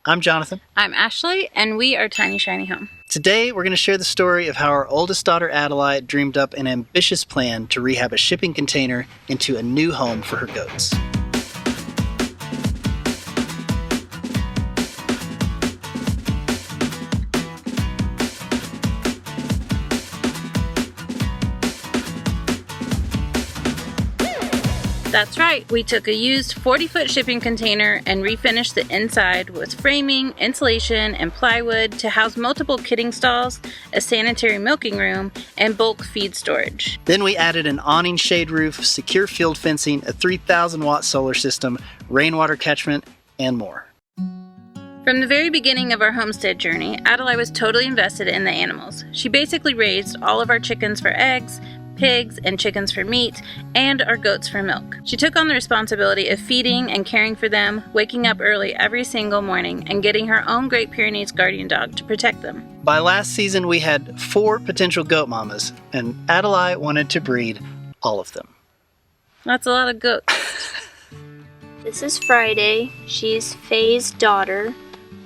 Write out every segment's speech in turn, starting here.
I'm Jonathan. I'm Ashley, and we are Tiny Shiny Home. Today, we're going to share the story of how our oldest daughter, Adali, dreamed up an ambitious plan to rehab a shipping container into a new home for her goats. That's right, we took a used 40-foot shipping container and refinished the inside with framing, insulation, and plywood to house multiple kidding stalls, a sanitary milking room, and bulk feed storage. Then we added an awning shade roof, secure field fencing, a 3,000-watt solar system, rainwater catchment, and more. From the very beginning of our homestead journey, Adali was totally invested in the animals. She basically raised all of our chickens for eggs, pigs and chickens for meat, and our goats for milk. She took on the responsibility of feeding and caring for them, waking up early every single morning, and getting her own Great Pyrenees guardian dog to protect them. By last season, we had 4 potential goat mamas, and Adali wanted to breed all of them. That's a lot of goats. This is Friday. She's Faye's daughter,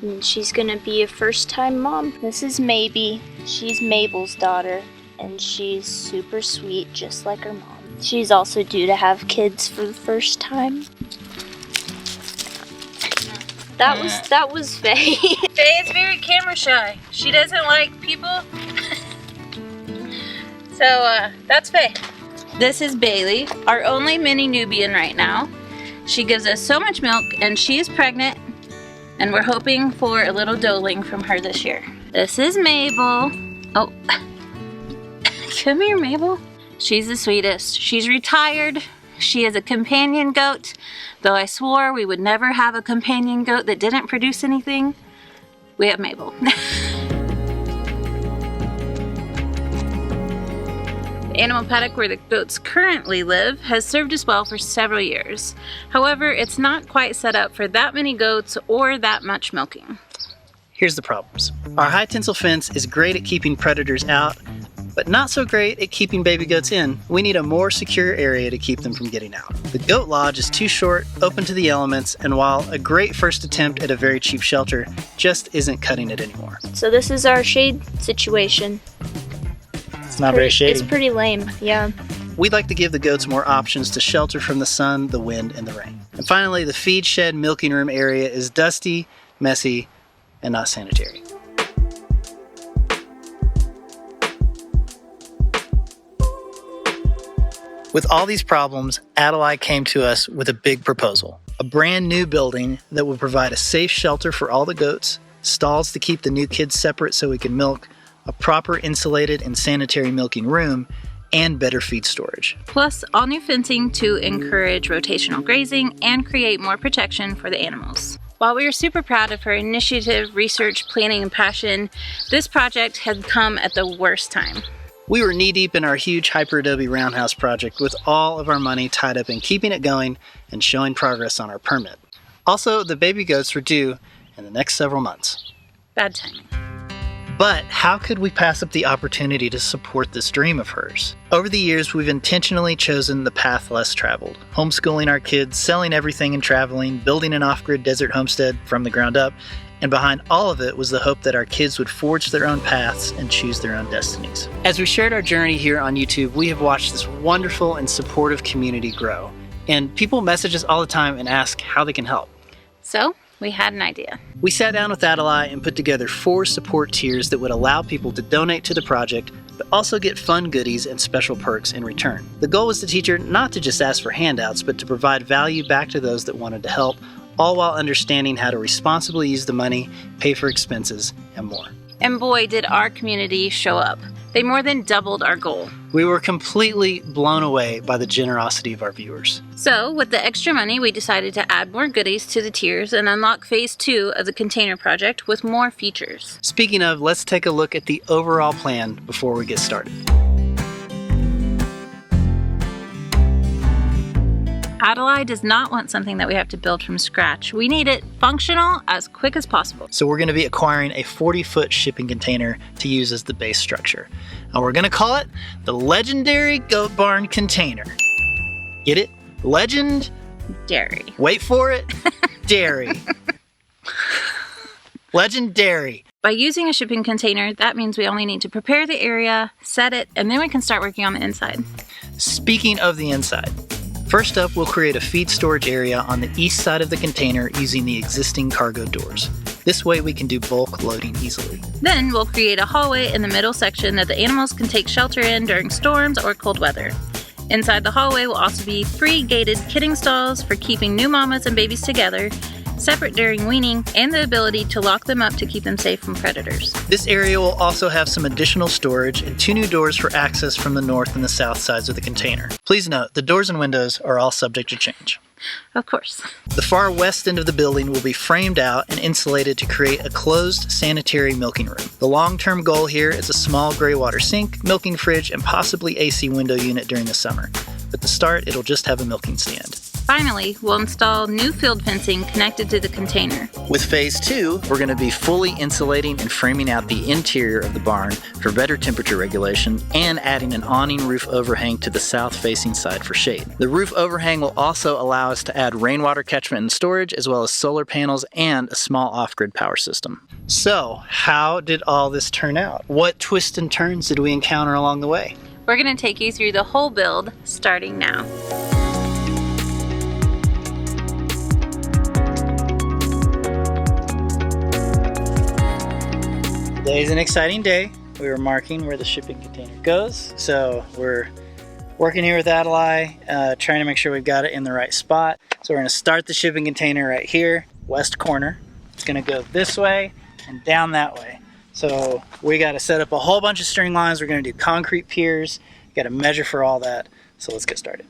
and she's gonna be a first-time mom. This is Maybe. She's Mabel's daughter, and she's super sweet, just like her mom. She's also due to have kids for the first time. That was Faye. Faye is very camera shy. She doesn't like people. So, that's Faye. This is Bailey, our only mini Nubian right now. She gives us so much milk, and she is pregnant, and we're hoping for a little doeling from her this year. This is Mabel. Oh. Come here, Mabel. She's the sweetest. She's retired. She is a companion goat, though I swore we would never have a companion goat that didn't produce anything. We have Mabel. The animal paddock where the goats currently live has served us well for several years. However, it's not quite set up for that many goats or that much milking. Here's the problems. Our high tensile fence is great at keeping predators out, but not so great at keeping baby goats in. We need a more secure area to keep them from getting out. The goat lodge is too short, open to the elements, and while a great first attempt at a very cheap shelter, just isn't cutting it anymore. So this is our shade situation. It's not very shady. It's pretty lame, yeah. We'd like to give the goats more options to shelter from the sun, the wind, and the rain. And finally, the feed shed milking room area is dusty, messy, and not sanitary. With all these problems, Adali came to us with a big proposal. A brand new building that would provide a safe shelter for all the goats, stalls to keep the new kids separate so we can milk, a proper insulated and sanitary milking room, and better feed storage. Plus, all new fencing to encourage rotational grazing and create more protection for the animals. While we are super proud of her initiative, research, planning, and passion, this project had come at the worst time. We were knee-deep in our huge hyper-adobe roundhouse project with all of our money tied up in keeping it going and showing progress on our permit. Also, the baby goats were due in the next several months. Bad timing. But how could we pass up the opportunity to support this dream of hers? Over the years, we've intentionally chosen the path less traveled. Homeschooling our kids, selling everything and traveling, building an off-grid desert homestead from the ground up, and behind all of it was the hope that our kids would forge their own paths and choose their own destinies. As we shared our journey here on YouTube, we have watched this wonderful and supportive community grow. And people message us all the time and ask how they can help. So, we had an idea. We sat down with Adali and put together 4 support tiers that would allow people to donate to the project, but also get fun goodies and special perks in return. The goal was to teach her not to just ask for handouts, but to provide value back to those that wanted to help, all while understanding how to responsibly use the money, pay for expenses, and more. And boy, did our community show up. They more than doubled our goal. We were completely blown away by the generosity of our viewers. So, with the extra money, we decided to add more goodies to the tiers and unlock phase 2 of the container project with more features. Speaking of, let's take a look at the overall plan before we get started. Adali does not want something that we have to build from scratch. We need it functional as quick as possible. So we're going to be acquiring a 40-foot shipping container to use as the base structure. And we're going to call it the Legendary Goat Barn Container. Get it? Legend? Dairy. Wait for it. Dairy. Legendary. By using a shipping container, that means we only need to prepare the area, set it, and then we can start working on the inside. Speaking of the inside, first up, we'll create a feed storage area on the east side of the container using the existing cargo doors. This way we can do bulk loading easily. Then we'll create a hallway in the middle section that the animals can take shelter in during storms or cold weather. Inside the hallway will also be 3 gated kidding stalls for keeping new mamas and babies together, separate during weaning, and the ability to lock them up to keep them safe from predators. This area will also have some additional storage and 2 new doors for access from the north and the south sides of the container. Please note, the doors and windows are all subject to change. Of course. The far west end of the building will be framed out and insulated to create a closed sanitary milking room. The long-term goal here is a small gray water sink, milking fridge, and possibly AC window unit during the summer. At the start, it'll just have a milking stand. Finally, we'll install new field fencing connected to the container. With phase 2, we're going to be fully insulating and framing out the interior of the barn for better temperature regulation and adding an awning roof overhang to the south-facing side for shade. The roof overhang will also allow us to add rainwater catchment and storage, as well as solar panels and a small off-grid power system. So, how did all this turn out? What twists and turns did we encounter along the way? We're going to take you through the whole build starting now. Today's an exciting day. We were marking where the shipping container goes. So we're working here with Adali, trying to make sure we've got it in the right spot. So we're gonna start the shipping container right here, west corner. It's gonna go this way and down that way. So we gotta set up a whole bunch of string lines. We're gonna do concrete piers. Gotta measure for all that. So let's get started.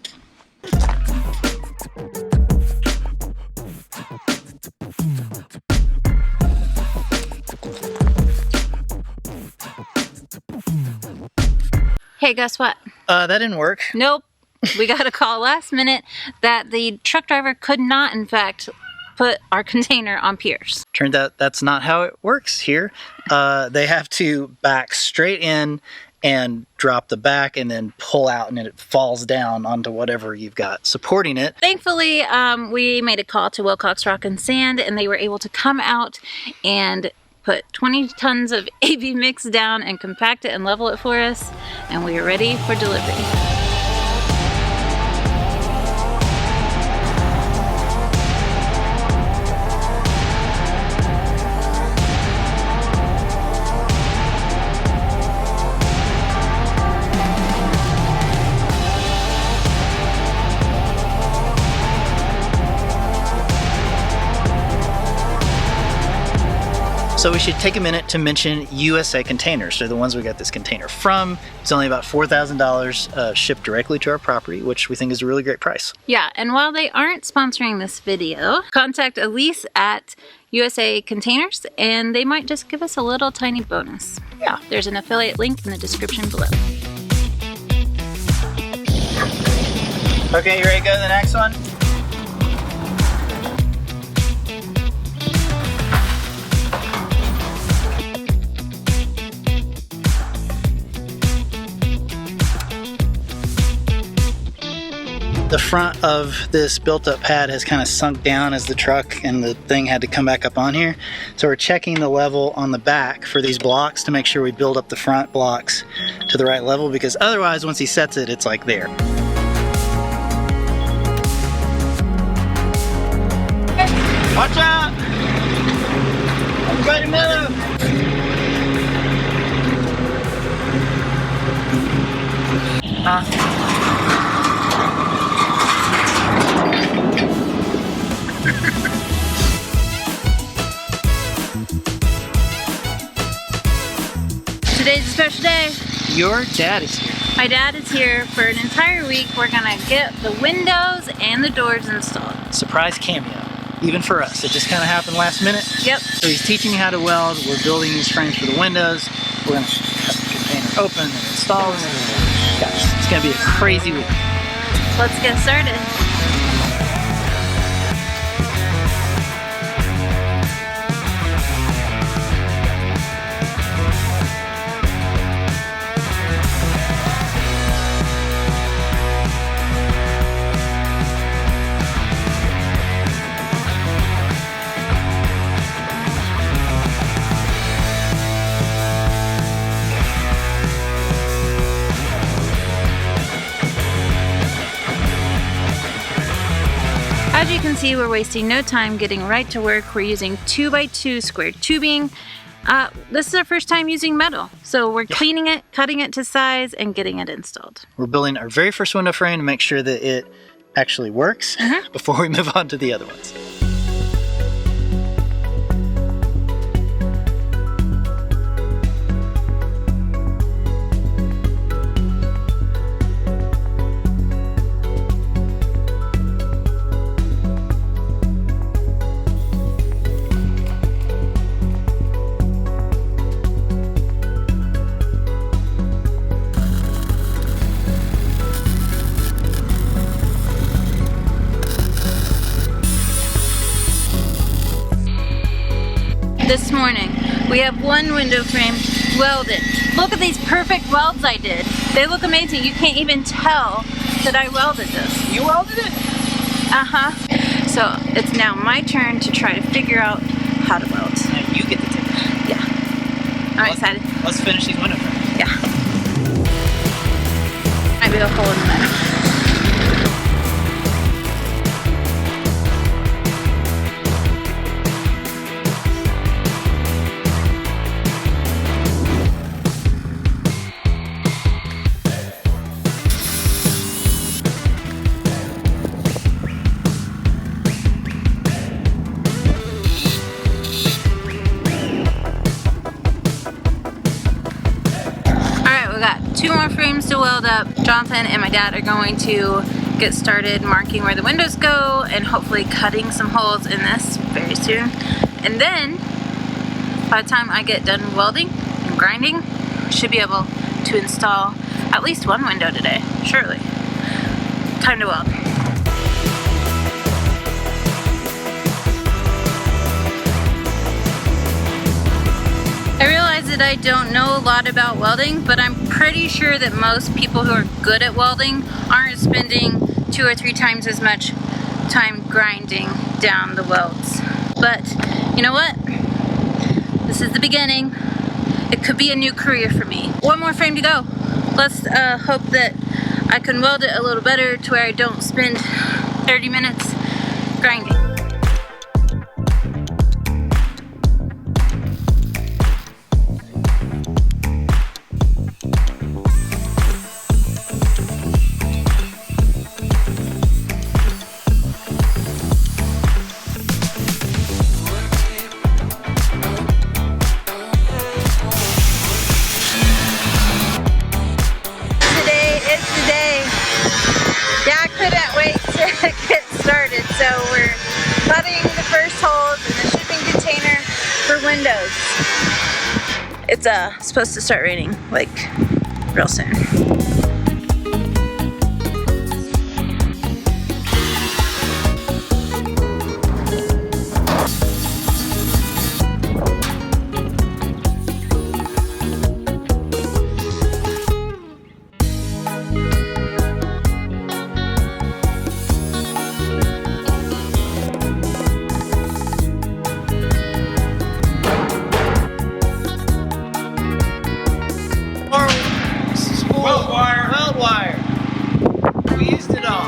Hey, guess what? That didn't work. Nope. We got a call last minute that the truck driver could not, in fact, put our container on Piers. Turned out that's not how it works here. They have to back straight in and drop the back and then pull out, and then it falls down onto whatever you've got supporting it. Thankfully, we made a call to Wilcox Rock and Sand, and they were able to come out and put 20 tons of AB mix down and compact it and level it for us, and we are ready for delivery. So we should take a minute to mention USA Containers. They're the ones we got this container from. It's only about $4,000 shipped directly to our property, which we think is a really great price. Yeah, and while they aren't sponsoring this video, contact Elise at USA Containers and they might just give us a little tiny bonus. Yeah. There's an affiliate link in the description below. Okay, you ready to go to the next one? The front of this built-up pad has kind of sunk down as the truck and the thing had to come back up on here. So we're checking the level on the back for these blocks to make sure we build up the front blocks to the right level, because otherwise once he sets it, it's like there. Watch out! Everybody move! Today's a special day. Your dad is here. My dad is here for an entire week. We're gonna get the windows and the doors installed. Surprise cameo, even for us. It just kind of happened last minute. Yep. So he's teaching you how to weld. We're building these frames for the windows. We're gonna cut the container open and install them. Gosh, it's gonna be a crazy week. Let's get started. can see, we're wasting no time getting right to work. We're using 2x2 square tubing. This is our first time using metal, so we're cleaning it, cutting it to size, and getting it installed. We're building our very first window frame to make sure that it actually works before we move on to the other ones. This morning, we have one window frame welded. Look at these perfect welds I did. They look amazing. You can't even tell that I welded this. You welded it? So it's now my turn to try to figure out how to weld. Now you get to take it. Yeah. I'm excited. Let's finish these window frames. Yeah. Might be a hole in the middle. Two more frames to weld up. Jonathan and my dad are going to get started marking where the windows go and hopefully cutting some holes in this very soon. And then by the time I get done welding and grinding, I should be able to install at least one window today, surely. Time to weld. I realize that I don't know a lot about welding, but I'm pretty sure that most people who are good at welding aren't spending 2 or 3 times as much time grinding down the welds. But you know what? This is the beginning. It could be a new career for me. One more frame to go. Let's hope that I can weld it a little better to where I don't spend 30 minutes grinding. So we're cutting the first holes in the shipping container for windows. It's supposed to start raining like real soon. Weld wire. We used it all.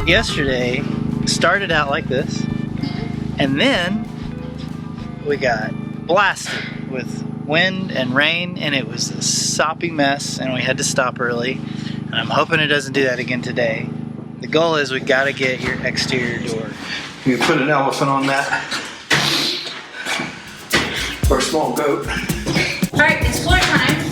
Yesterday started out like this, and then we got blasted with wind and rain, and it was a soppy mess, and we had to stop early. And I'm hoping it doesn't do that again today. The goal is we gotta get your exterior door. You can put an elephant on that. Or a small goat. All right, it's floor time.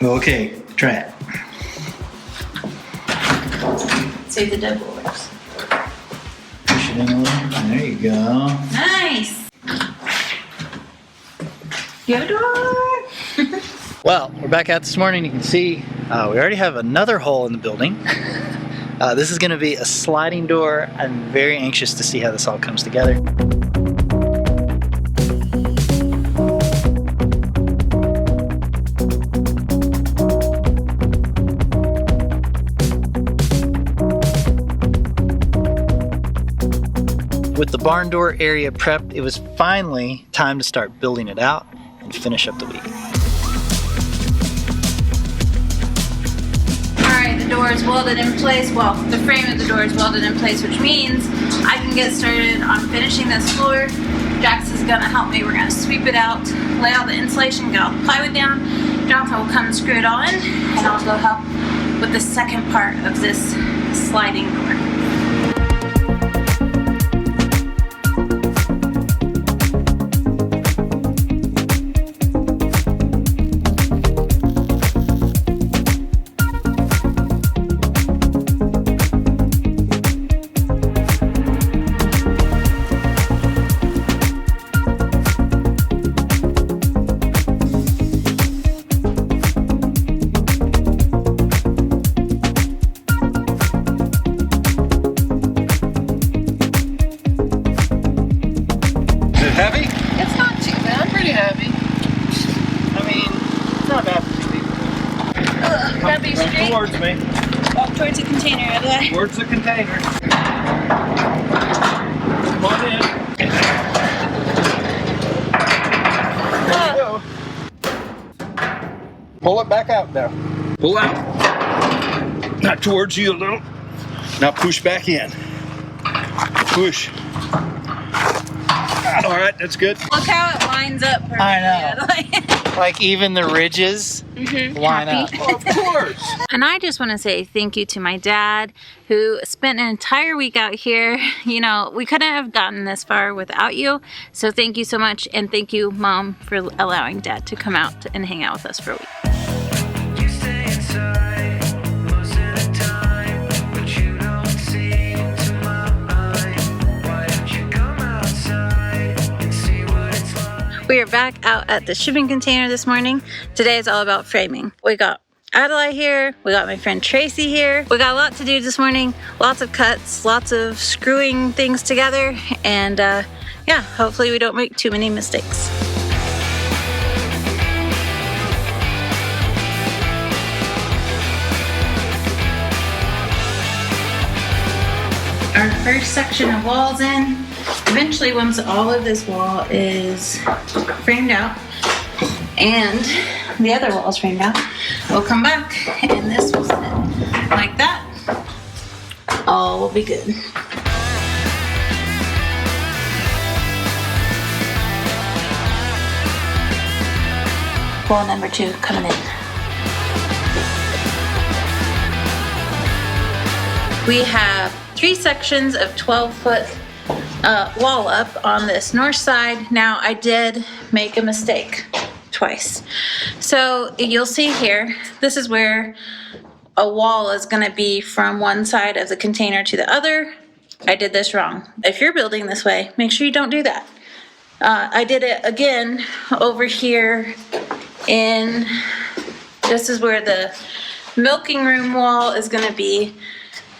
Okay, try it. Save the double works. Push it in a little. There you go. Nice. Go door. Well, we're back out this morning. You can see we already have another hole in the building. This is going to be a sliding door. I'm very anxious to see how this all comes together. With the barn door area prepped, it was finally time to start building it out and finish up the week. Alright, the door is welded in place. Well, the frame of the door is welded in place, which means I can get started on finishing this floor. Jax is gonna help me. We're gonna sweep it out, lay all the insulation, get all the plywood down. Jonathan will come and screw it all in, and I'll go help with the second part of this sliding door. Heavy? It's not too bad, pretty heavy. I mean, it's not bad for 2 people. Gotta be straight. Towards me. Walk towards the container, Adali. Towards the container. Come on in. There you go. Pull it back out now. Pull out. Not towards you a little. Now push back in. Push. All right, that's good. Look how it lines up perfectly. I know. Adali. Like even the ridges line up. Oh, of course. And I just want to say thank you to my dad who spent an entire week out here. You know, we couldn't have gotten this far without you. So thank you so much. And thank you, Mom, for allowing Dad to come out and hang out with us for a week. You stay inside most of the time, but you don't see into my mind. Why don't you come outside and see what it's like? We are back out at the shipping container this morning. Today is all about framing. We got Adali here, we got my friend Tracy here. We got a lot to do this morning, lots of cuts, lots of screwing things together, and yeah, hopefully we don't make too many mistakes. Our first section of walls in. Eventually, once all of this wall is framed out and the other wall is framed out, we'll come back and this will sit like that. All will be good. Wall number 2 coming in. We have 3 sections of 12-foot wall up on this north side. Now I did make a mistake twice. So you'll see here, this is where a wall is going to be from one side of the container to the other. I did this wrong. If you're building this way, make sure you don't do that. I did it again over here in, this is where the milking room wall is going to be,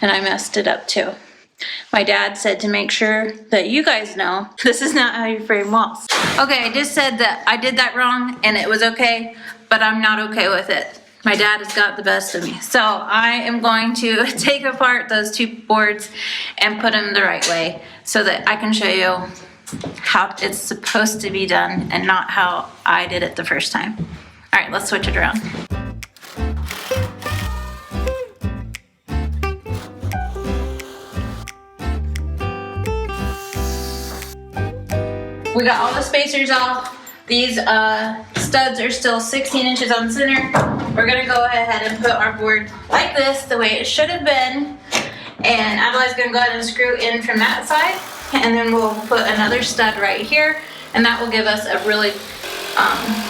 and I messed it up too. My dad said to make sure that you guys know this is not how you frame walls. Okay, I just said that I did that wrong and it was okay, but I'm not okay with it. My dad has got the best of me. So I am going to take apart those 2 boards and put them the right way so that I can show you how it's supposed to be done and not how I did it the first time. All right, let's switch it around. We got all the spacers off. These studs are still 16 inches on center. We're gonna go ahead and put our board like this, the way it should have been. And Adeli's gonna go ahead and screw in from that side. And then we'll put another stud right here. And that will give us a really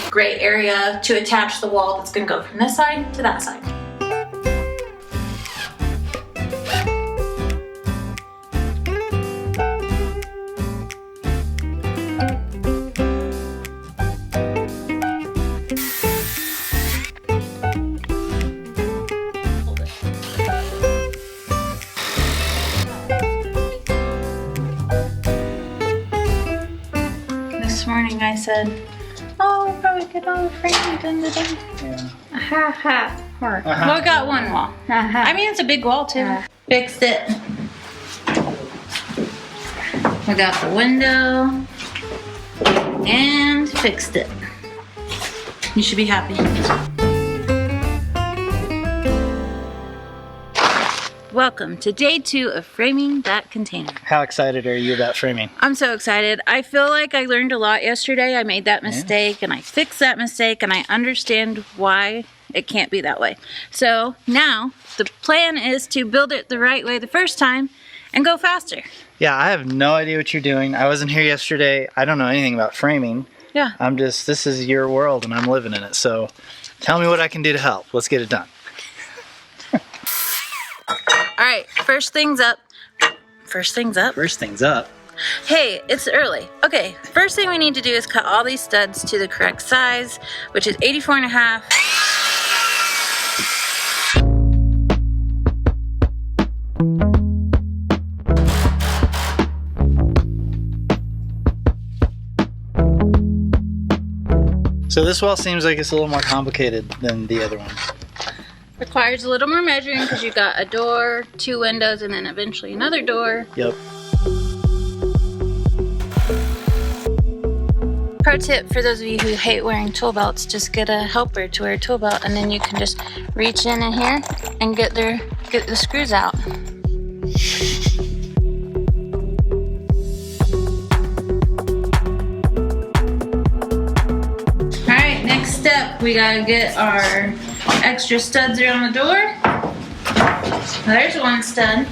great area to attach the wall that's gonna go from this side to that side. This morning I said, oh, we'll probably get all the framing done today. Yeah. Ha ha. Well, we got one wall. I mean, it's a big wall too. Fixed it. We got the window and fixed it. You should be happy. Welcome to day 2 of framing that container. How excited are you about framing? I'm so excited. I feel like I learned a lot yesterday. I made that mistake and I fixed that mistake and I understand why it can't be that way. So now the plan is to build it the right way the first time and go faster. Yeah, I have no idea what you're doing. I wasn't here yesterday. I don't know anything about framing. Yeah. This is your world and I'm living in it. So tell me what I can do to help. Let's get it done. All right, first things up. First things up. Hey, it's early. Okay, first thing we need to do is cut all these studs to the correct size, which is 84.5. So this wall seems like it's a little more complicated than the other one. Requires a little more measuring because you got a door, 2 windows, and then eventually another door. Yep. Pro tip for those of you who hate wearing tool belts, just get a helper to wear a tool belt and then you can just reach in here and get the screws out. All right, next step, we gotta get our extra studs around the door. There's one stud.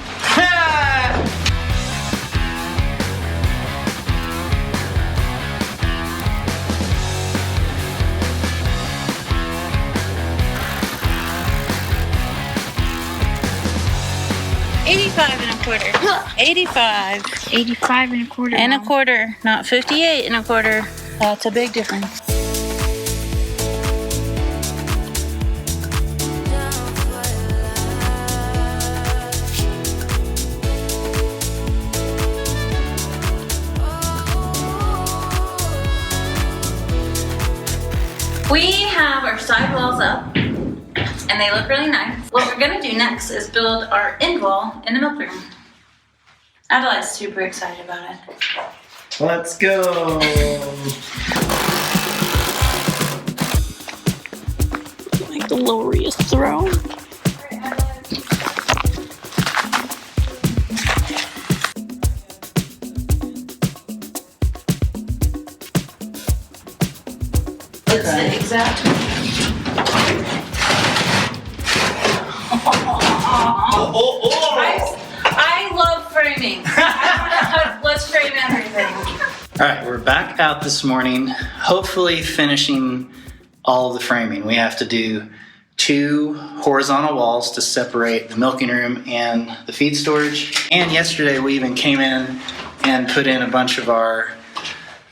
$85.25. 85. 85.25. And a quarter, not 58.25. That's a big difference. We have our side walls up, and they look really nice. What we're gonna do next is build our end wall in the milk room. Adeli's super excited about it. Let's go. Like the glorious throne. It's the exact. I love framing. Let's frame everything. All right, we're back out this morning, hopefully finishing all of the framing. We have to do 2 horizontal walls to separate the milking room and the feed storage. And yesterday we even came in and put in a bunch of our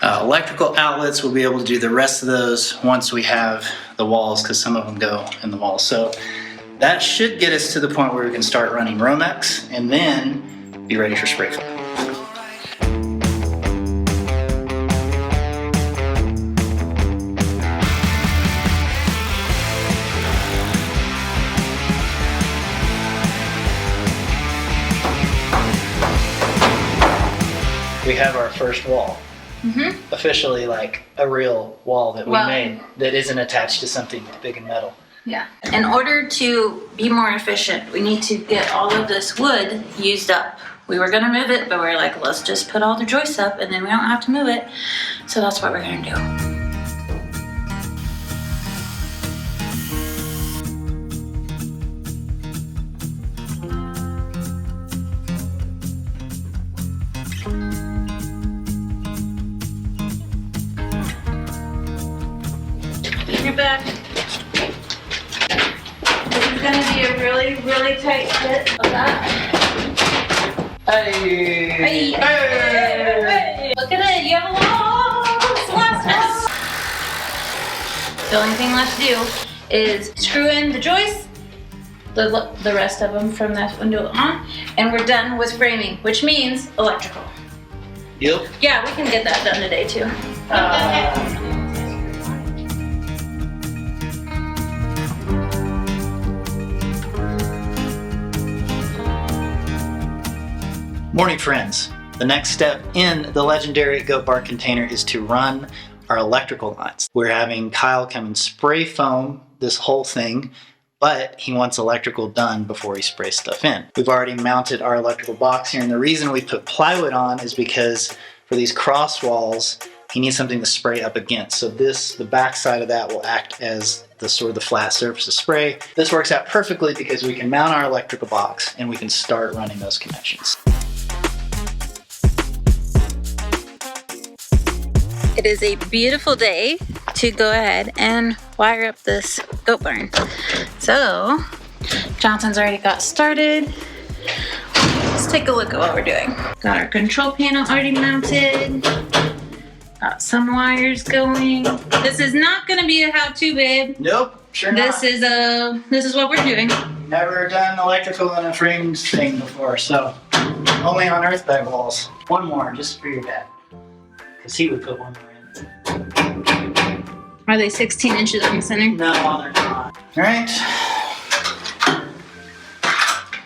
electrical outlets. We'll be able to do the rest of those once we have the walls, because some of them go in the walls. So that should get us to the point where we can start running Romex and then be ready for spray foam. We have our first wall. officially like a real wall that we Well- made that isn't attached to something big and metal. Yeah. In order to be more efficient, we need to get all of this wood used up. We were gonna move it, but we're like, let's just put all the joists up and then we don't have to move it. So that's what we're gonna do. Your back. This is gonna be a really, really tight fit of that. Hey! Hey. Look at it, you have a long mess. The only thing left to do is screw in the joists, the rest of them from that window on, and we're done with framing, which means electrical. Yep. Yeah, we can get that done today too. Morning, friends. The next step in the legendary Goat Bar container is to run our electrical lines. We're having Kyle come and spray foam this whole thing, but he wants electrical done before he sprays stuff in. We've already mounted our electrical box here, and the reason we put plywood on is because for these cross walls, he needs something to spray up against. So this, the back side of that, will act as the sort of the flat surface to spray. This works out perfectly because we can mount our electrical box and we can start running those connections. It is a beautiful day to go ahead and wire up this goat barn. So, Johnson's already got started. Let's take a look at what we're doing. Got our control panel already mounted. Got some wires going. This is not gonna be a how-to, babe. Nope, sure not. This is what we're doing. Never done electrical in a framed thing before, so only on earth bag walls. One more, just for your dad, because he would put one more in. Are they 16 inches on the center? No, they're not. All right.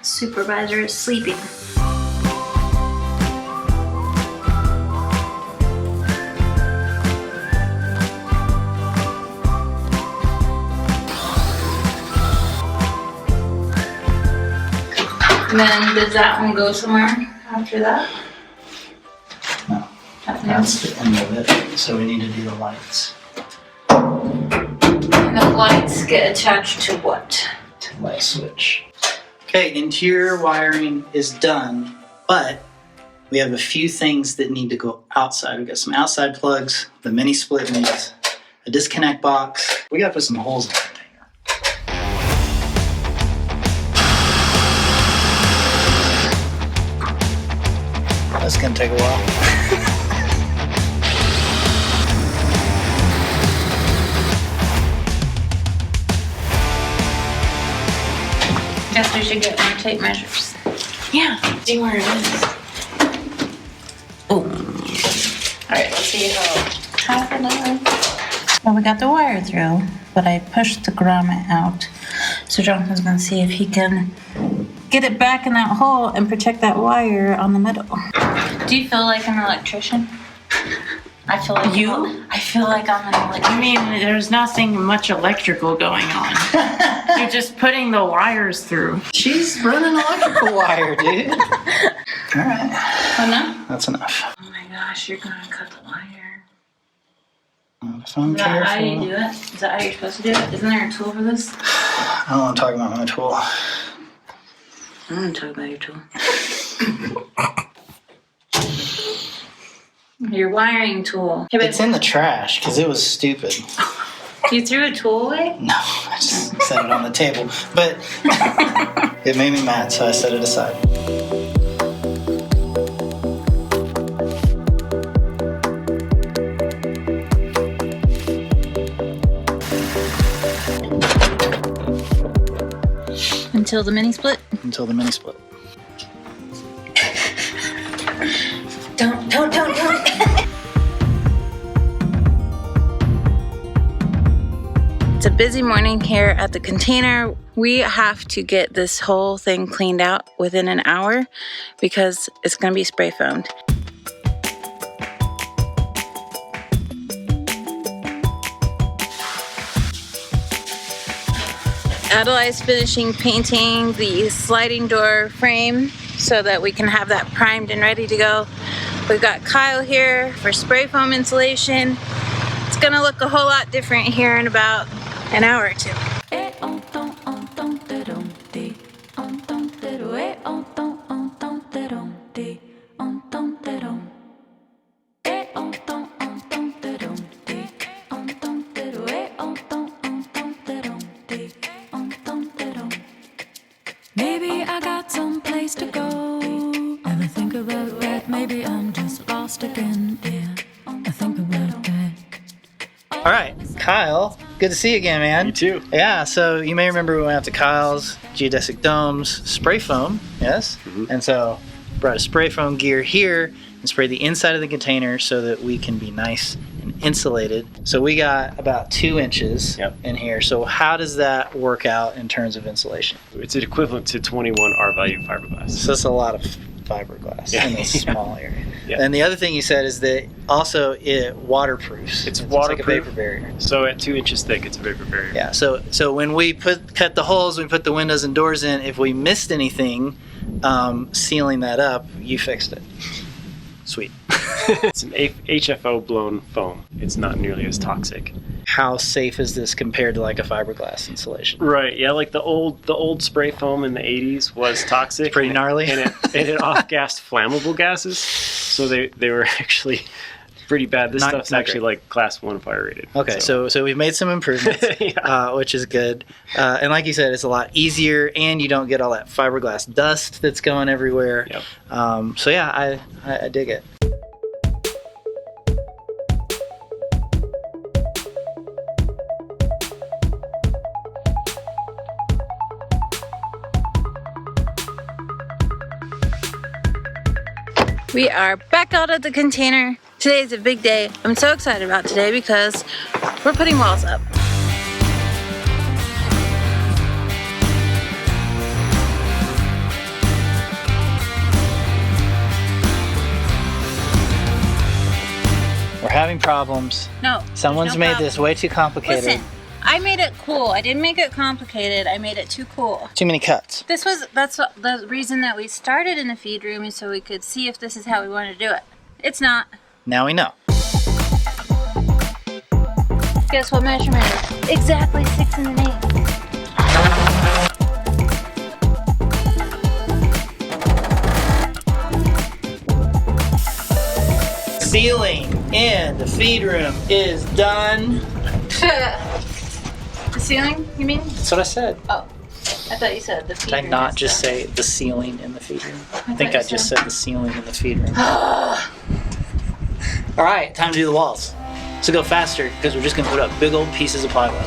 Supervisor is sleeping. And then does that one go somewhere after that? No, that's the end of it. So we need to do the lights. And the lights get attached to what? To the light switch. Okay, interior wiring is done, but we have a few things that need to go outside. We've got some outside plugs, the mini split needs a disconnect box. We gotta put some holes in the container. That's gonna take a while. Guess we should get more tape measures. Yeah, see where it is. Oh. Alright, let's see how half an hour. Well, we got the wire through, but I pushed the grommet out. So Jonathan's gonna see if he can get it back in that hole and protect that wire on the middle. Do you feel like an electrician? I feel like I feel like I'm an electrician. I mean, there's nothing much electrical going on. You're just putting the wires through. She's running electrical wire, dude. All right. Oh no? That's enough. Oh my gosh, you're gonna cut the wire. If I'm Is that how you careful. do it? Is that how you're supposed to do it? Isn't there a tool for this? I don't want to talk about my tool. I don't want to talk about your tool. Your wiring tool. Hey, babe, It's in the trash because it was stupid. you threw a tool away? No, I just set it on the table. But it made me mad, so I set it aside. Until the mini split? Until the mini split. Don't. It's a busy morning here at the container. We have to get this whole thing cleaned out within an hour because it's gonna be spray foamed. Adali's finishing painting the sliding door frame so that we can have that primed and ready to go. We've got Kyle here for spray foam insulation. It's gonna look a whole lot different here in about an hour or two. Maybe I got someplace to go. Ever think about that? Maybe I'm just lost again. Yeah, I think about that. All right, Kyle, good to see you again, man. You too. Yeah, so you may remember we went out to Kyle's geodesic domes, spray foam, yes? And so brought a spray foam gear here and sprayed the inside of the container so that we can be nice and insulated. So we got about 2 inches in here. So how does that work out in terms of insulation? It's equivalent to 21 R-value fiberglass. So that's a lot of fiberglass in a small area. Yeah. And the other thing you said is that also it waterproofs. It's like a waterproof. vapor barrier. So at 2 inches thick, it's a vapor barrier. Yeah, so when we cut the holes, we put the windows and doors in, if we missed anything sealing that up, you fixed it. Sweet. It's an HFO blown foam. It's not nearly as toxic. How safe is this compared to like a fiberglass insulation? Right. Yeah. Like the old spray foam in the 80s was toxic. It's pretty gnarly. And it off-gassed flammable gases. So they were actually pretty bad. This stuff's not actually great. like class 1 fire rated. Okay, so we've made some improvements, which is good. And like you said, it's a lot easier, and you don't get all that fiberglass dust that's going everywhere. Yep. So yeah, I dig it. We are back out at the container. Today's a big day. I'm so excited about today because we're putting walls up. We're having problems. No. Someone's no made problem. this way too complicated. Listen, I made it cool. I didn't make it complicated. I made it too cool. Too many cuts. That's the reason that we started in the feed room is so we could see if this is how we want to do it. It's not. Now we know. Guess what measurement is? Exactly 6 1/8. Ceiling in the feed room is done. The ceiling, you mean? That's what I said. Oh, I thought you said the feed Did I room not is just done. say the ceiling in the feed room? I think thought I you just said- said the ceiling in the feed room. All right, time to do the walls. So go faster because we're just gonna put up big old pieces of plywood.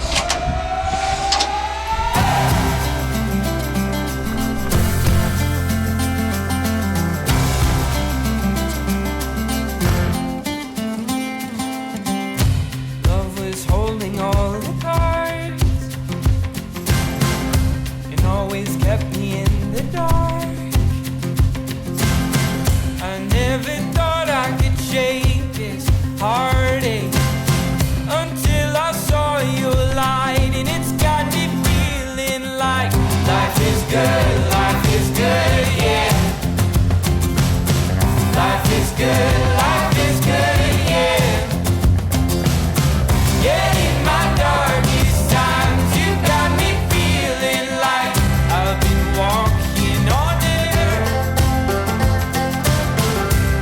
Love was holding all the cards and always kept me in the dark. I never thought I could shake this heartache until I saw your light, and it's got me feeling like life is good, yeah. Life is good, yeah. Yeah, in my darkest times, you got me feeling like I've been walking on air.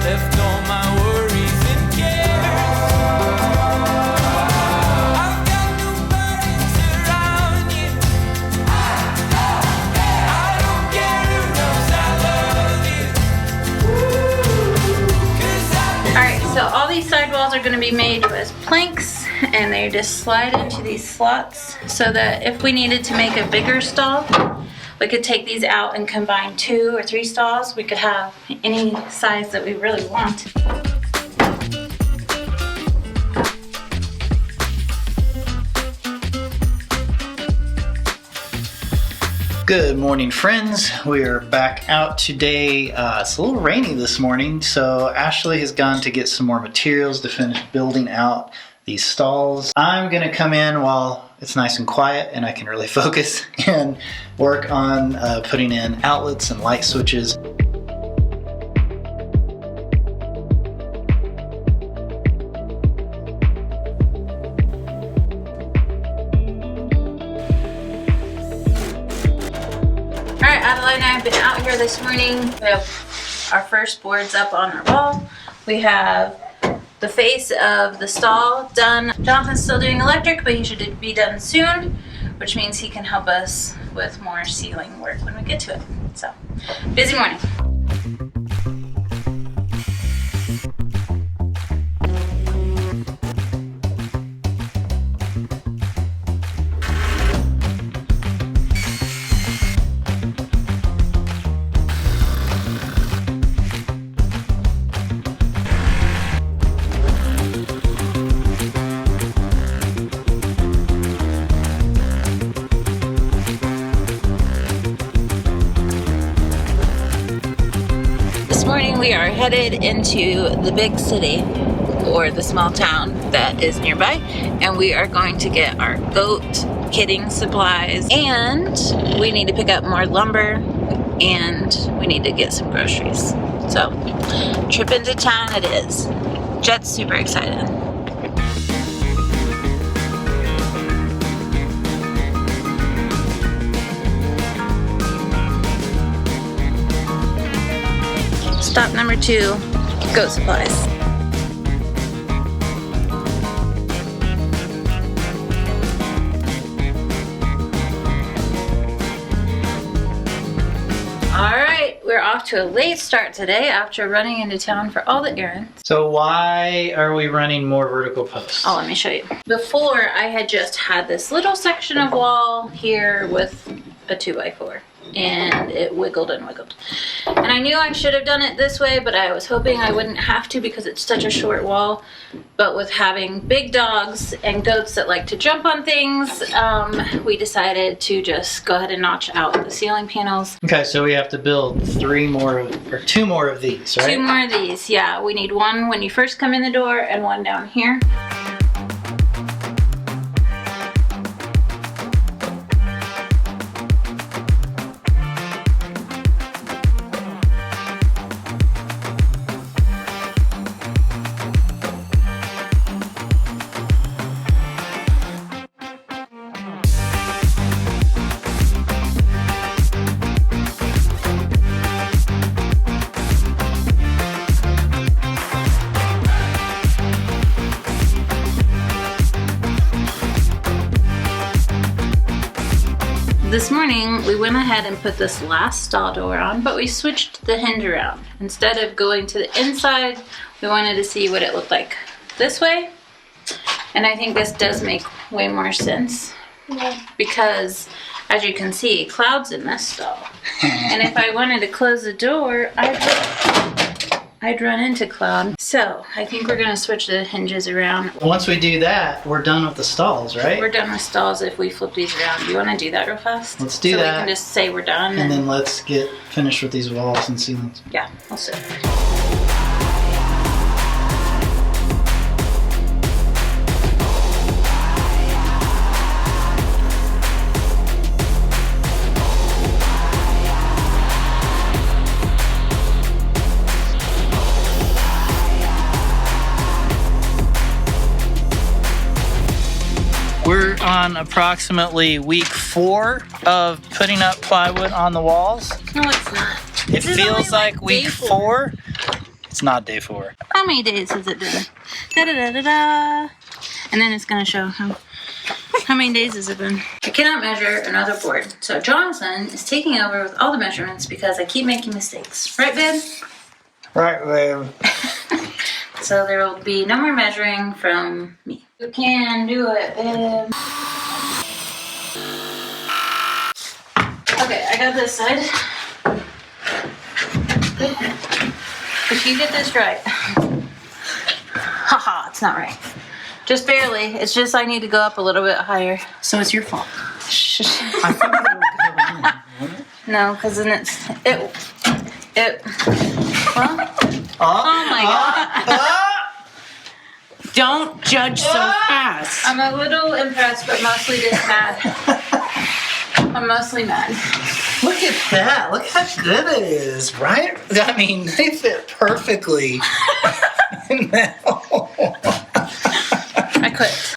Left all my worries and cares. I've got no burdens around you. I don't care who knows I love you. 'Cause I've been All right, so all these sidewalls are going to be made with planks, and they just slide into these slots so that if we needed to make a bigger stall, we could take these out and combine 2 or 3 stalls. We could have any size that we really want. Good morning, friends. We are back out today. It's a little rainy this morning, so Ashley has gone to get some more materials to finish building out these stalls. I'm gonna come in while it's nice and quiet and I can really focus and work on putting in outlets and light switches. Alright, Adali and I have been out here this morning. We have our first boards up on our wall. We have the face of the stall done. Jonathan's still doing electric, but he should be done soon, which means he can help us with more ceiling work when we get to it. So, busy morning. We are headed into the big city or the small town that is nearby, and we are going to get our goat kidding supplies, and we need to pick up more lumber, and we need to get some groceries. So, trip into town it is. Jet's super excited. Stop number 2, goat supplies. Alright, we're off to a late start today after running into town for all the errands. So why are we running more vertical posts? Oh, let me show you. Before, I had just had this little section of wall here with a 2x4. And it wiggled and wiggled. And I knew I should have done it this way, but I was hoping I wouldn't have to because it's such a short wall. But with having big dogs and goats that like to jump on things, we decided to just go ahead and notch out the ceiling panels. Okay, so we have to build 2 more of these, right? 2 more of these, yeah. We need one when you first come in the door and one down here. This morning we went ahead and put this last stall door on, but we switched the hinge around. Instead of going to the inside, we wanted to see what it looked like this way. And I think this does make way more sense because, as you can see, cloud's in this stall. And if I wanted to close the door, I'd run into cloud. So I think we're gonna switch the hinges around. Once we do that, we're done with the stalls, right? We're done with stalls if we flip these around. Do you wanna do that real fast? Let's do that. that. So we can just say we're done. And then let's get finished with these walls and ceilings. Yeah, let's do it. We're on approximately week 4 of putting up plywood on the walls. No, it's not. It feels like week 4. It's not day 4. How many days has it been? Da-da-da-da-da. And then it's gonna show how many days has it been. I cannot measure another board. So Jonathan is taking over with all the measurements because I keep making mistakes. Right, babe? Right, babe. So there will be no more measuring from me. You can do it, babe. Okay, I got this side. If you get this right. Haha, it's not right. Just barely. It's just I need to go up a little bit higher. So it's your fault. I think it'll go in. No, because then well, oh my god. Don't judge so fast. I'm a little impressed, but mostly just mad. I'm mostly mad. Look at that. Look how good it is, right? I mean, they fit perfectly in that hole. I quit.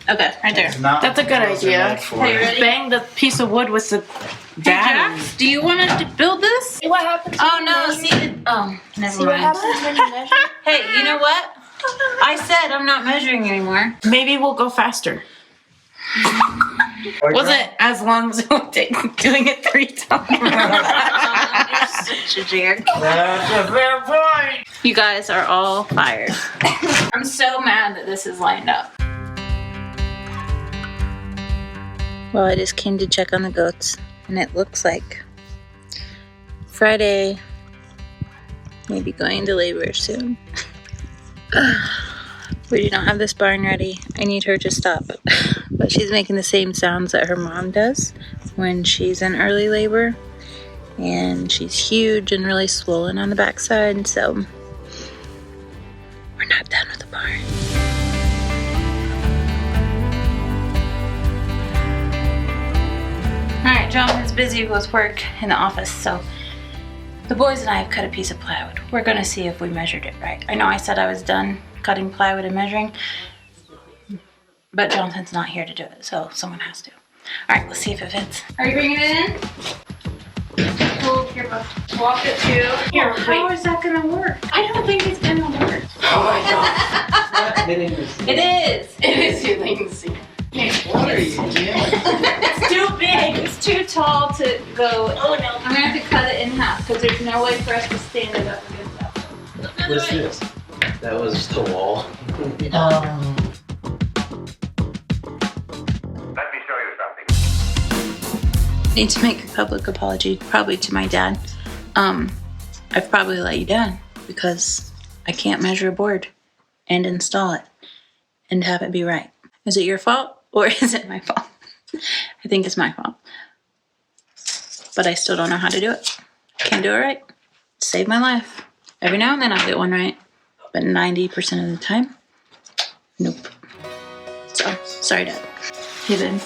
Okay, right there. That's a good idea. Okay, you ready? Bang the piece of wood with the battery. Jax, do you want to build this? See what happens? Oh no, see, never See what mind. happens when you measure? Hey, you know what? I said I'm not measuring anymore. Maybe we'll go faster. Wasn't as long as it would take doing it 3 times. You're such a jerk. That's a fair point. You guys are all fired. I'm so mad that this is lined up. Well, I just came to check on the goats, and it looks like Friday may be going into labor soon. We do not have this barn ready. I need her to stop. But she's making the same sounds that her mom does when she's in early labor. And she's huge and really swollen on the backside, so we're not done with the barn. Alright, Jonathan's busy with work in the office, so the boys and I have cut a piece of plywood. We're gonna see if we measured it right. I know I said I was done cutting plywood and measuring, but Jonathan's not here to do it, so someone has to. Alright, let's see if it fits. Are you bringing it in? Well, here, walk it to. Here, how is that gonna work? I don't think it's gonna work. Oh my God. It is. It is your latency. What are you doing? It's too big. It's too tall to go. Oh no. I'm gonna have to cut it in half because there's no way for us to stand it up against that. What is this? That was the wall. Let me show you something. I need to make a public apology, probably to my dad. I've probably let you down because I can't measure a board and install it and have it be right. Is it your fault or is it my fault? I think it's my fault. But I still don't know how to do it. Can't do it right. Save my life. Every now and then I'll get one right, but 90% of the time, nope. So, sorry, Dad. You did.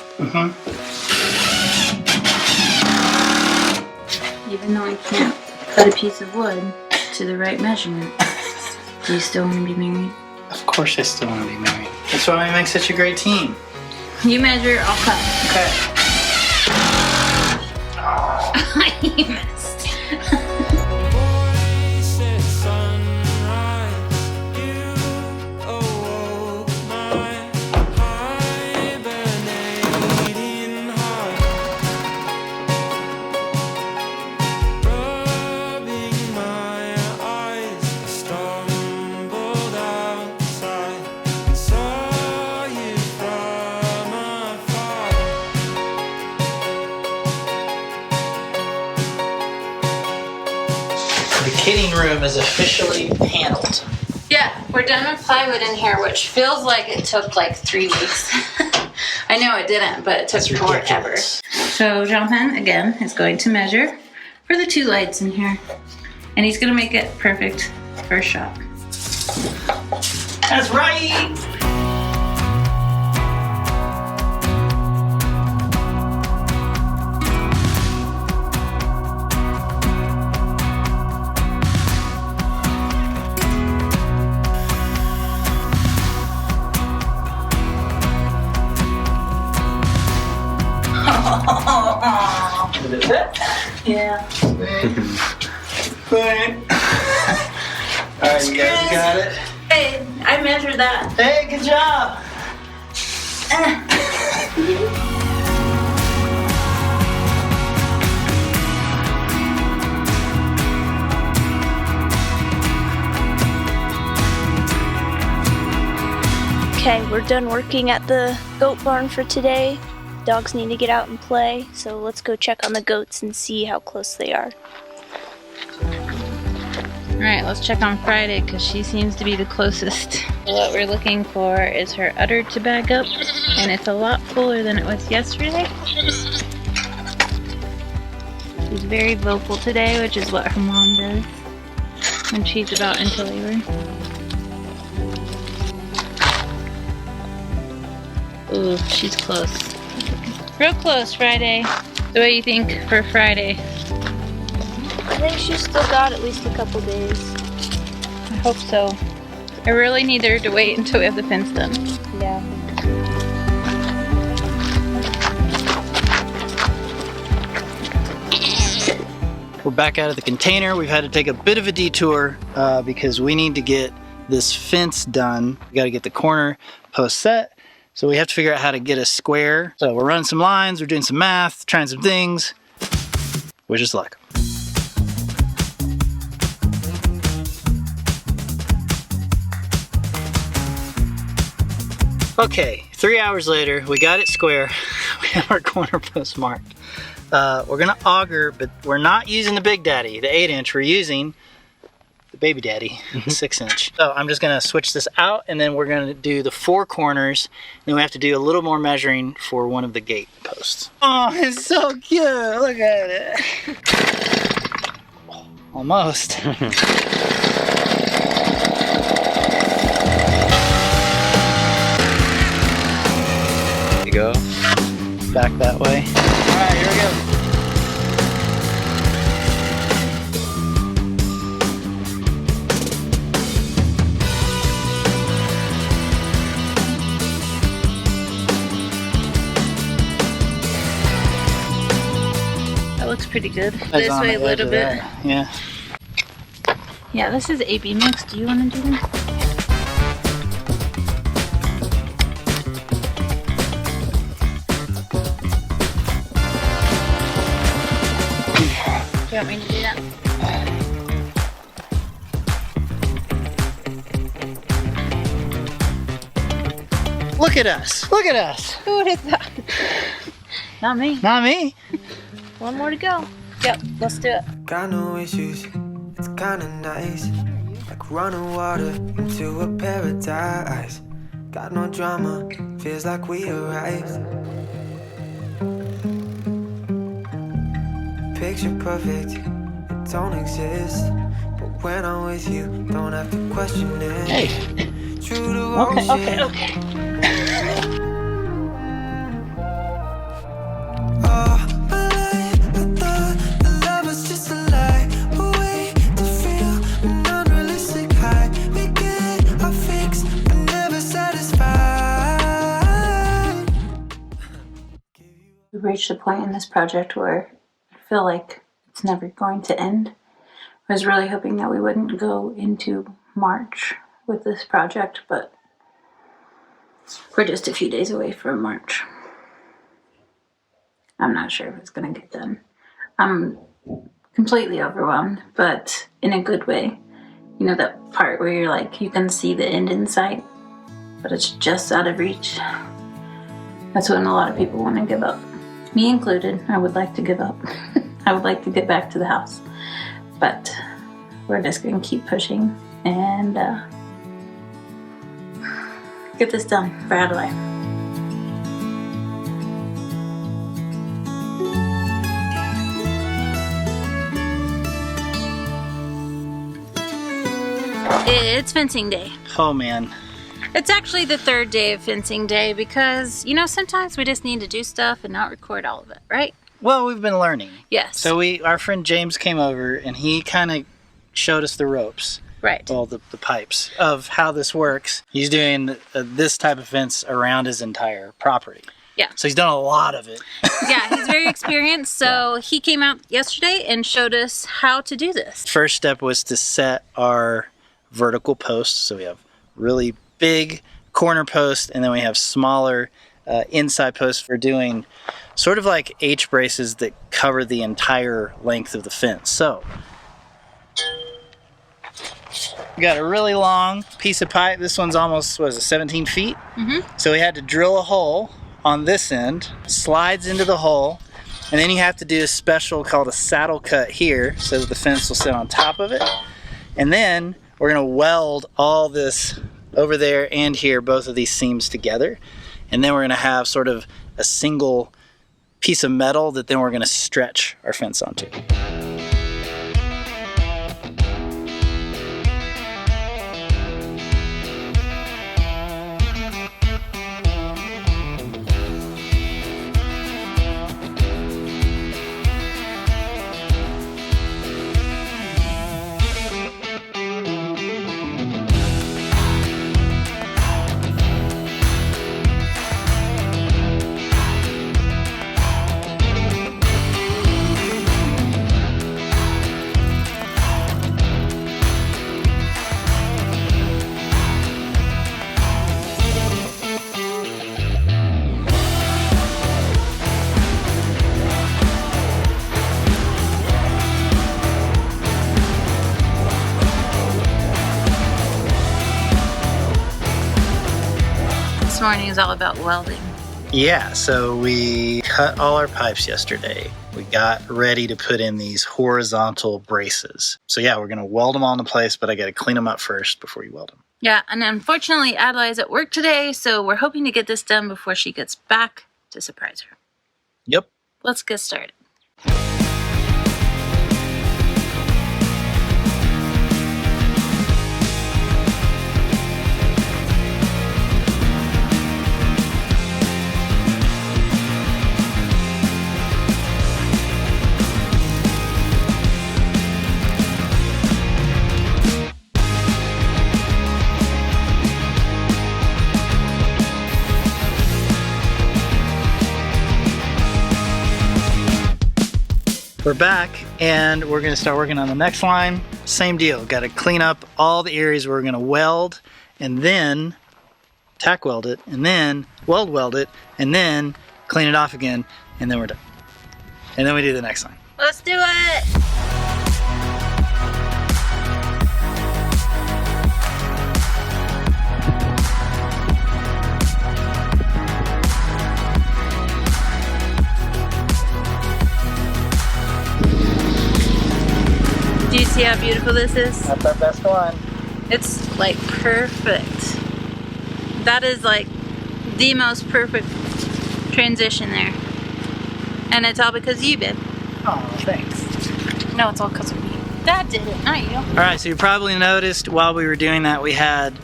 Even though I can't cut a piece of wood to the right measurement, do you still want to be married? Of course I still want to be married. That's why we make such a great team. You measure, I'll cut. Okay. You missed. The kidding room is officially paneled. Yeah, we're done with plywood in here, which feels like it took like 3 weeks. I know it didn't, but it took forever. Ridiculous. So Jonathan, again, is going to measure for the 2 lights in here. And he's going to make it perfect first shot. That's right! Did it fit? Yeah. Alright, you guys got it? Hey, I measured that. Hey, good job! Okay, we're done working at the goat barn for today. Dogs need to get out and play, so let's go check on the goats and see how close they are. Alright, let's check on Friday because she seems to be the closest. What we're looking for is her udder to bag up, and it's a lot fuller than it was yesterday. She's very vocal today, which is what her mom does when she's about into labor. Ooh, she's close. Real close, Friday. So what do you think for Friday? I think she's still got at least a couple days. I hope so. I really need her to wait until we have the fence done. Yeah. We're back out of the container. We've had to take a bit of a detour because we need to get this fence done. We got to get the corner post set. So we have to figure out how to get a square. So we're running some lines, we're doing some math, trying some things. Wish us luck. Okay, 3 hours later, we got it square. We have our corner post marked. We're gonna auger, but we're not using the Big Daddy, the 8-inch. We're using the Baby Daddy, 6-inch. So I'm just gonna switch this out, and then we're gonna do the 4 corners. Then we have to do a little more measuring for one of the gate posts. Oh, it's so cute, look at it. Almost. You go. Back that way. All right, here we go. That looks pretty good. That's This on way the a edge little of bit. there. Yeah. Yeah, this is AB mix. Do you want to do this? Do you want me to do that? Look at us. Look at us. Who would have thought? Not me. Not me. One more to go. Yep, let's do it. Got no issues, it's kinda nice. Like running water into a paradise. Got no drama, feels like we arrived. Picture perfect, it don't exist. But when I'm with you, don't have to question it. Hey. True to Okay. Oh, my life, I thought the love was just a lie. A way to feel an unrealistic high. We get our fix, but never satisfied. We've reached a point in this project where I feel like it's never going to end. I was really hoping that we wouldn't go into March with this project, but we're just a few days away from March. I'm not sure if it's gonna get done. I'm completely overwhelmed, but in a good way. You know that part where you're like, you can see the end in sight, but it's just out of reach. That's when a lot of people want to give up. Me included, I would like to give up. I would like to get back to the house. But we're just gonna keep pushing and get this done for Adali. It's fencing day. Oh man. It's actually the 3rd day of fencing day because, you know, sometimes we just need to do stuff and not record all of it, right? Well, we've been learning. Yes. So our friend James came over and he kind of showed us the ropes. Right. All the pipes of how this works. He's doing this type of fence around his entire property. Yeah. So he's done a lot of it. Yeah, he's very experienced. So he came out yesterday and showed us how to do this. First step was to set our vertical posts. So we have really big corner posts and then we have smaller inside posts for doing sort of like H braces that cover the entire length of the fence. So we got a really long piece of pipe. This one's almost, what is it, 17 feet? Mm-hmm. So we had to drill a hole on this end, slides into the hole, and then you have to do a special called a saddle cut here so that the fence will sit on top of it. And then we're gonna weld all this over there and here, both of these seams together. And then we're gonna have sort of a single piece of metal that then we're gonna stretch our fence onto. morning is all about welding. Yeah, so we cut all our pipes yesterday. We got ready to put in these horizontal braces. So yeah, we're going to weld them all into place, but I got to clean them up first before you weld them. Yeah, and unfortunately, Adali is at work today, so we're hoping to get this done before she gets back to surprise her. Yep. Let's get started. We're back and we're going to start working on the next line. Same deal. Got to clean up all the areas where we're going to weld and then tack weld it and then weld it and then clean it off again and then we're done. And then we do the next line. Let's do it! Do you see how beautiful this is? That's our best one. It's like perfect. That is like the most perfect transition there. And it's all because of you, babe. Oh, thanks. No, it's all because of me. Dad did it, not you. All right, so you probably noticed while we were doing that, we had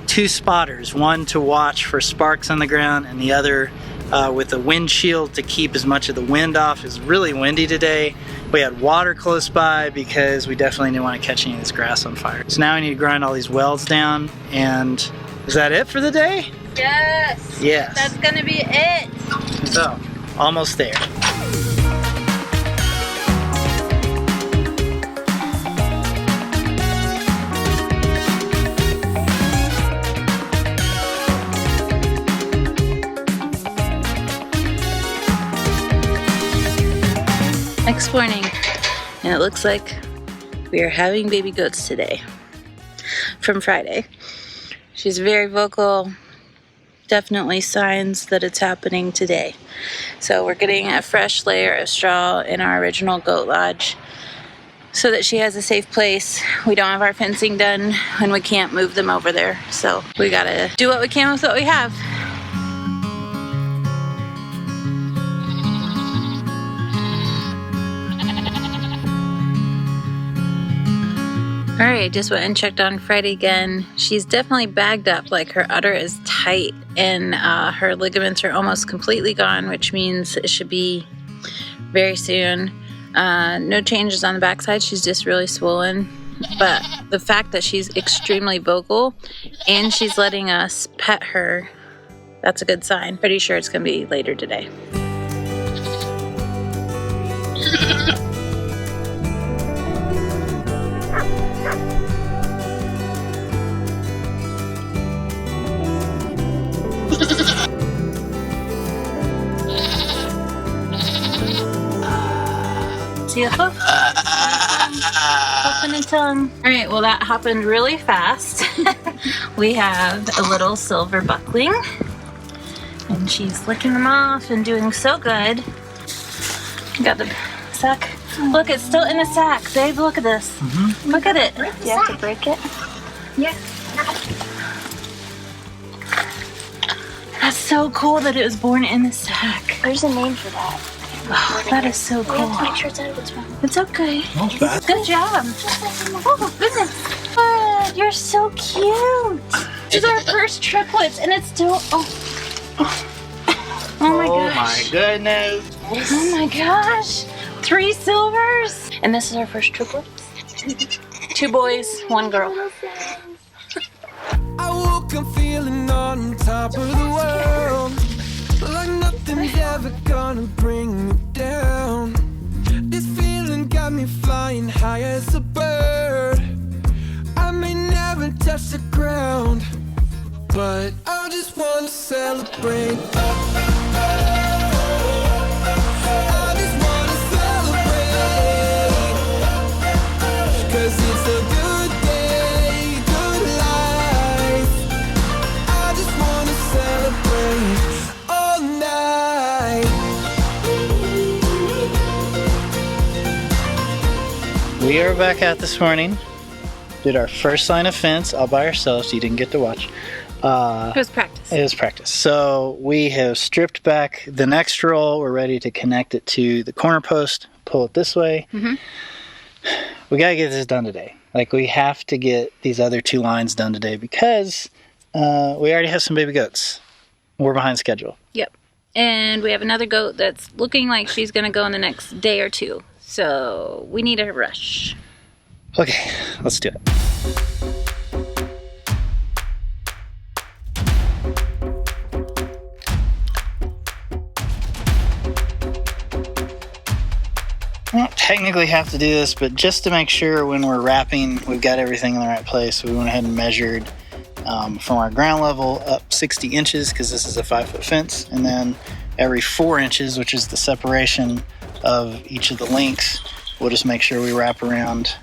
two spotters, one to watch for sparks on the ground and the other with a windshield to keep as much of the wind off. It was really windy today. We had water close by because we definitely didn't want to catch any of this grass on fire. So now we need to grind all these welds down. And is that it for the day? Yes. Yes. That's gonna be it. So, almost there. Next morning, and it looks like we are having baby goats today from Friday. She's very vocal, definitely signs that it's happening today. So we're getting a fresh layer of straw in our original goat lodge so that she has a safe place. We don't have our fencing done and we can't move them over there. So we gotta do what we can with what we have. All right, just went and checked on Friday again. She's definitely bagged up, like her udder is tight and her ligaments are almost completely gone, which means it should be very soon. No changes on the backside, she's just really swollen. But the fact that she's extremely vocal and she's letting us pet her, that's a good sign. Pretty sure it's gonna be later today. See a hoof? Open a tongue. All right, well that happened really fast. We have a little silver buckling and she's licking them off and doing so good. Got the sack. Look, it's still in the sack. Babe, look at this. Mm-hmm. Look at it. Do you have to break it? Yeah. That's so cool that it was born in the sack. There's a name for that. Oh, that is so We cool. have to make sure it's out of its mouth. It's okay. Not bad. Good job. Oh, goodness. Bud, you're so cute. These are our first triplets, and it's still. Oh my gosh. Oh my goodness. Oh my gosh. 3 silvers. And this is our first triplets. 2 boys, 1 girl. I woke up feeling on top of the world, like nothing's ever gonna bring me down. This feeling got me flying high as a bird. I may never touch the ground, but I just wanna celebrate. I just wanna celebrate, 'cause it's a good day, good life. I just wanna celebrate. we're back out this morning. Did our first line of fence all by ourselves. You didn't get to watch. It was practice. It was practice. So we have stripped back the next roll. We're ready to connect it to the corner post. Pull it this way. Mm-hmm. We gotta get this done today. Like, we have to get these other 2 lines done today because we already have some baby goats. We're behind schedule. Yep. And we have another goat that's looking like she's going to go in the next day or 2. So we need a rush. Okay, let's do it. I don't technically have to do this, but just to make sure when we're wrapping, we've got everything in the right place, we went ahead and measured from our ground level up 60 inches, because this is a 5-foot fence, and then every 4 inches, which is the separation of each of the links, we'll just make sure we wrap around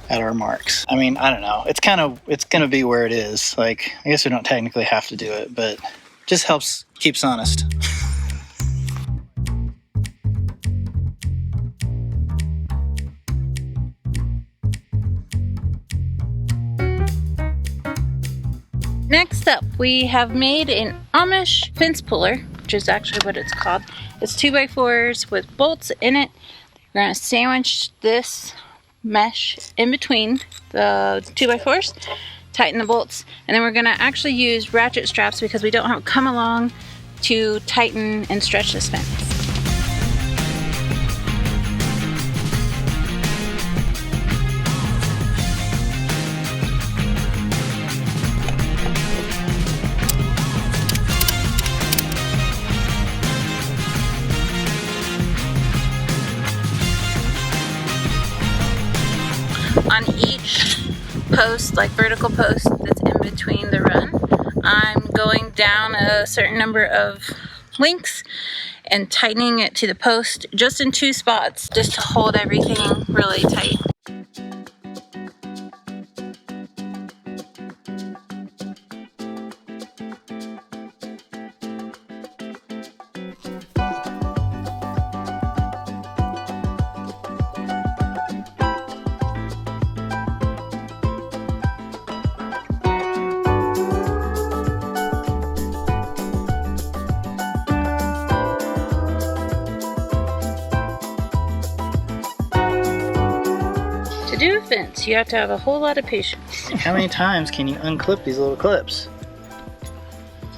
at our marks. I mean, I don't know. It's going to be where it is. Like, I guess we don't technically have to do it, but just keeps honest. Next up, we have made an Amish fence puller, which is actually what it's called. It's 2x4s with bolts in it. We're going to sandwich this mesh in between the 2x4s, tighten the bolts, and then we're going to actually use ratchet straps because we don't have come along to tighten and stretch this fence. On each post, like vertical post that's in between the run, I'm going down a certain number of links and tightening it to the post just in 2 spots, just to hold everything really tight. To do a fence, you have to have a whole lot of patience. How many times can you unclip these little clips?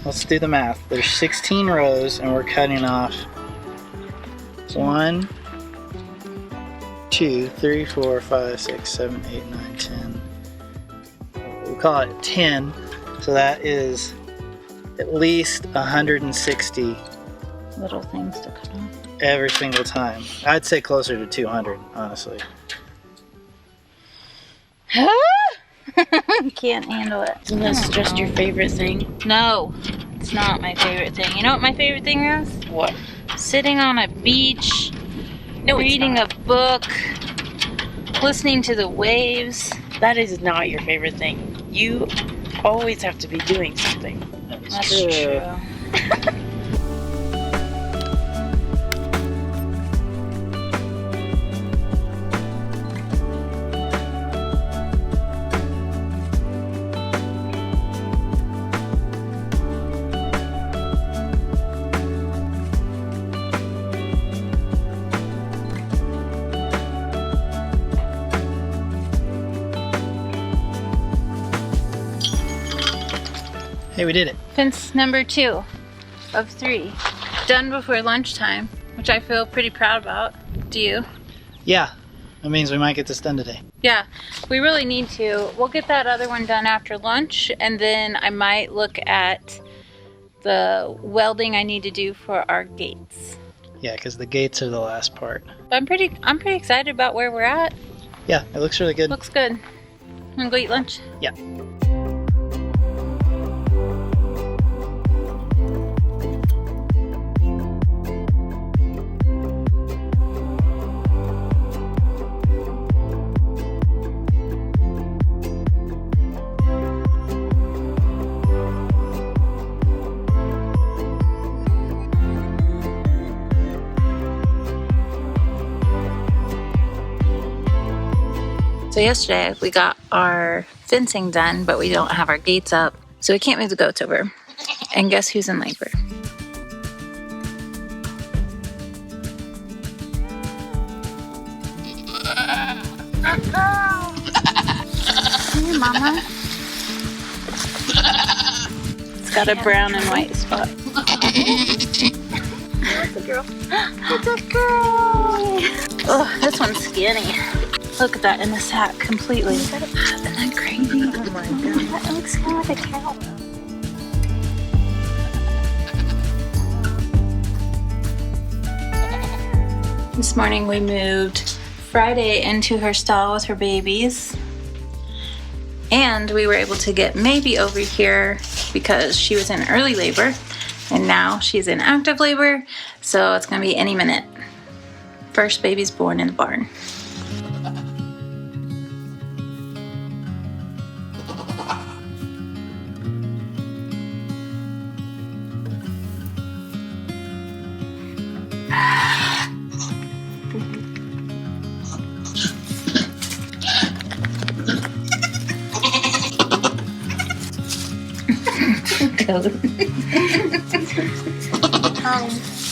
Let's do the math. There's 16 rows and we're cutting off 1, 2, 3, 4, 5, 6, 7, 8, 9, 10. We'll call it 10. So that is at least 160 Little things to cut off. every single time. I'd say closer to 200, honestly. Can't handle it. Isn't this just your favorite thing? No, it's not my favorite thing. You know what my favorite thing is? What? Sitting on a beach, No, it's reading not. a book, listening to the waves. That is not your favorite thing. You always have to be doing something. That's true. Hey, we did it. Fence number 2 of 3. Done before lunchtime, which I feel pretty proud about. Do you? Yeah, that means we might get this done today. Yeah, we really need to. We'll get that other one done after lunch, and then I might look at the welding I need to do for our gates. Yeah, because the gates are the last part. But I'm pretty excited about where we're at. Yeah, it looks really good. Looks good. Wanna go eat lunch? Yeah. yesterday we got our fencing done, but we don't have our gates up, so we can't move the goats over. And guess who's in labor? Hey, Mama. It's got a brown and white spot. That's a girl. That's a girl. Oh, this one's skinny. Look at that in the sack completely. Isn't that crazy? Oh my god. That looks kind of like a cow. This morning we moved Friday into her stall with her babies. And we were able to get Maybe over here because she was in early labor. And now she's in active labor. So it's going to be any minute. First baby's born in the barn.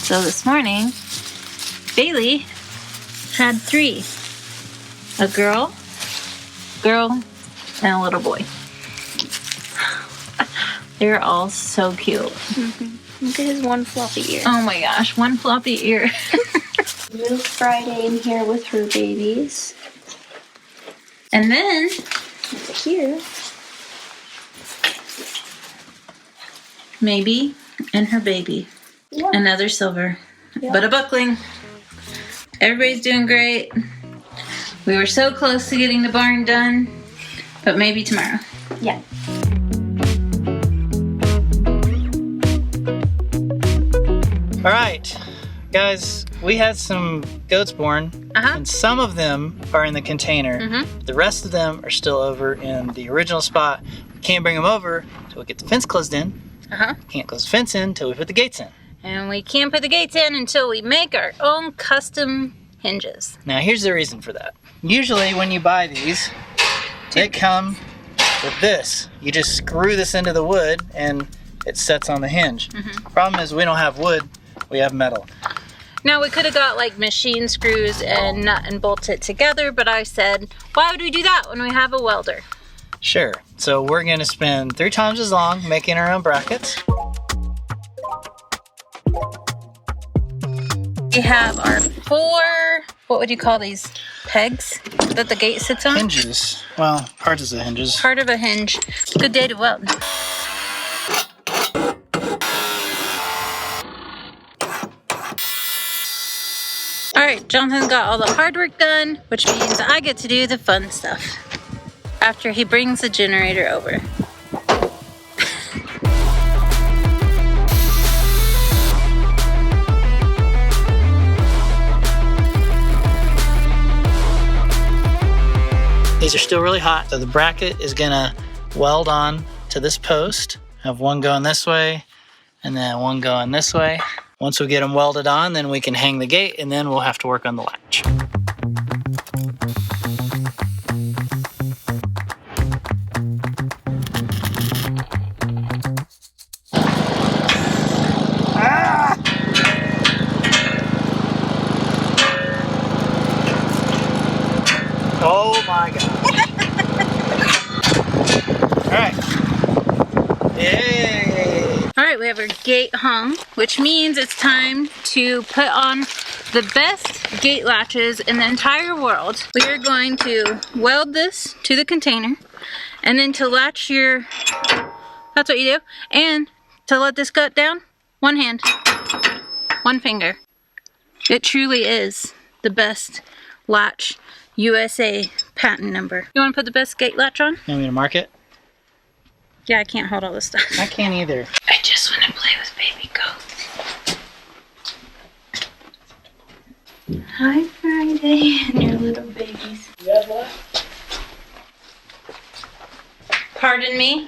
So this morning, Bailey had 3. A girl, and a little boy. They're all so cute. Mm-hmm. Look at his one floppy ear. Oh my gosh, one floppy ear. Moved Friday in here with her babies. And then Here. Maybe and her baby. Yeah. Another silver. Yeah. But a buckling. Everybody's doing great. We were so close to getting the barn done, but maybe tomorrow. Yeah. All right, guys, we had some goats born, and some of them are in the container. The rest of them are still over in the original spot. We can't bring them over until we get the fence closed in. Can't close the fence in until we put the gates in. And we can't put the gates in until we make our own custom hinges. Now, here's the reason for that. Usually when you buy these, they come with this. You just screw this into the wood and it sets on the hinge. Problem is we don't have wood, we have metal. Now we could have got like machine screws and nut and bolt it together, but I said, why would we do that when we have a welder? Sure, so we're gonna spend 3 times as long making our own brackets. We have our 4, what would you call these, pegs that the gate sits on? Hinges, well, parts of the hinges. Part of a hinge. Good day to weld. All right, Jonathan got all the hard work done, which means I get to do the fun stuff after he brings the generator over. These are still really hot, so the bracket is gonna weld on to this post. I have one going this way, and then one going this way. Once we get them welded on, then we can hang the gate, and then we'll have to work on the latch. Oh my God. All right. Yay. All right, we have our gate hung, which means it's time to put on the best gate latches in the entire world. We are going to weld this to the container, and then to latch your, that's what you do, and to let this gut down, one hand, one finger. It truly is the best latch. USA patent number. You want to put the best gate latch on? You want me to mark it? Yeah, I can't hold all this stuff. I can't either. I just want to play with baby goats. Hi, Friday, and your little babies. You have what? Pardon me?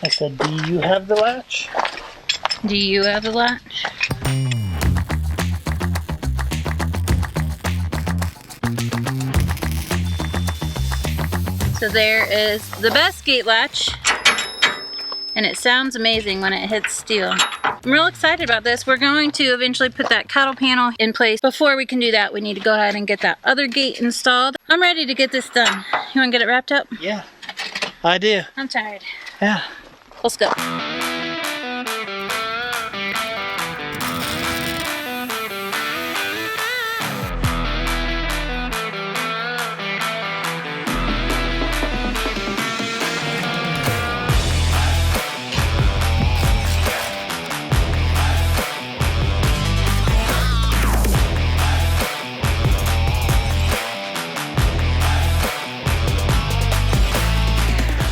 I said, do you have the latch? Do you have the latch? So there is the best gate latch, and it sounds amazing when it hits steel. I'm real excited about this. We're going to eventually put that cattle panel in place. Before we can do that, we need to go ahead and get that other gate installed. I'm ready to get this done. You want to get it wrapped up? Yeah, I do. I'm tired. Yeah. Let's go.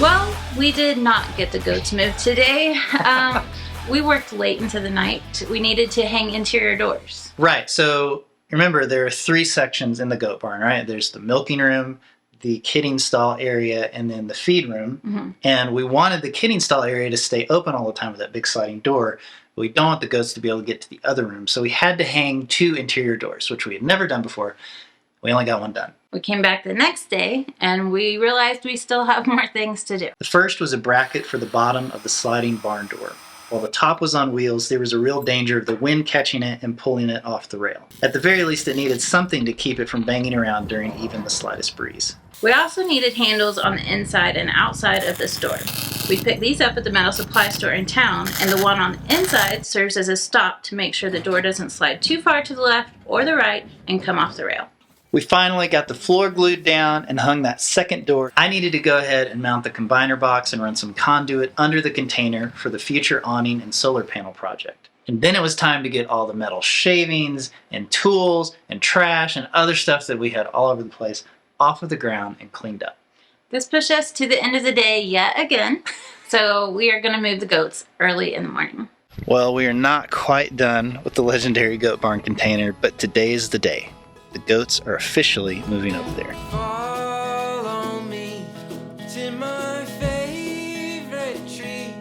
Well, we did not get the goats moved today. We worked late into the night. We needed to hang interior doors. Right, so remember there are 3 sections in the goat barn, right? There's the milking room, the kidding stall area, and then the feed room. And we wanted the kidding stall area to stay open all the time with that big sliding door. But we don't want the goats to be able to get to the other room. So we had to hang 2 interior doors, which we had never done before. We only got 1 done. We came back the next day and we realized we still have more things to do. The first was a bracket for the bottom of the sliding barn door. While the top was on wheels, there was a real danger of the wind catching it and pulling it off the rail. At the very least, it needed something to keep it from banging around during even the slightest breeze. We also needed handles on the inside and outside of this door. We picked these up at the metal supply store in town, and the one on the inside serves as a stop to make sure the door doesn't slide too far to the left or the right and come off the rail. We finally got the floor glued down and hung that second door. I needed to go ahead and mount the combiner box and run some conduit under the container for the future awning and solar panel project. And then it was time to get all the metal shavings and tools and trash and other stuff that we had all over the place off of the ground and cleaned up. This pushed us to the end of the day yet again, so we are going to move the goats early in the morning. Well, we are not quite done with the legendary goat barn container, but today is the day. The goats are officially moving over there. Follow me to my favorite tree.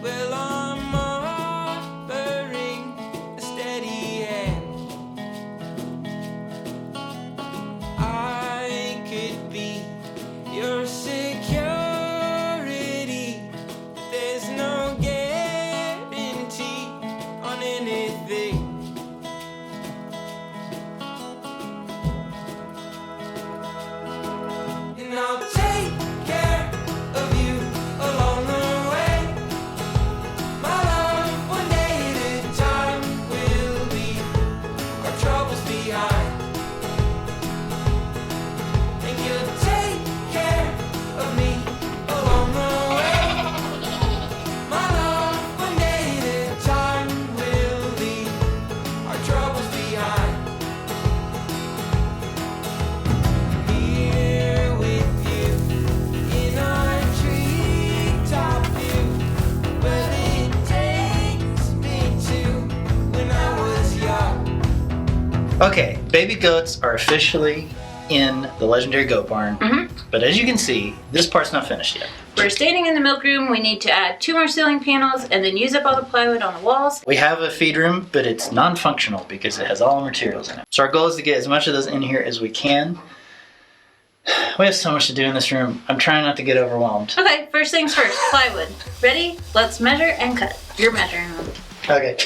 Well, I'm offering a steady hand. I could be your security. There's no guarantee on anything. And I'll take care of you along the way. My love, one day at a time, will leave our troubles behind. And you'll take care of me along the way. My love, one day at a time, will leave our troubles behind. Here with you in our treetop view, where it takes me to when I was young. Okay, baby goats are officially in the legendary goat barn. But as you can see, this part's not finished yet. We're standing in the milk room. We need to add 2 more ceiling panels and then use up all the plywood on the walls. We have a feed room, but it's non-functional because it has all the materials in it. So our goal is to get as much of those in here as we can. We have so much to do in this room. I'm trying not to get overwhelmed. Okay, first things first, plywood. Ready? Let's measure and cut. You're measuring them. Okay.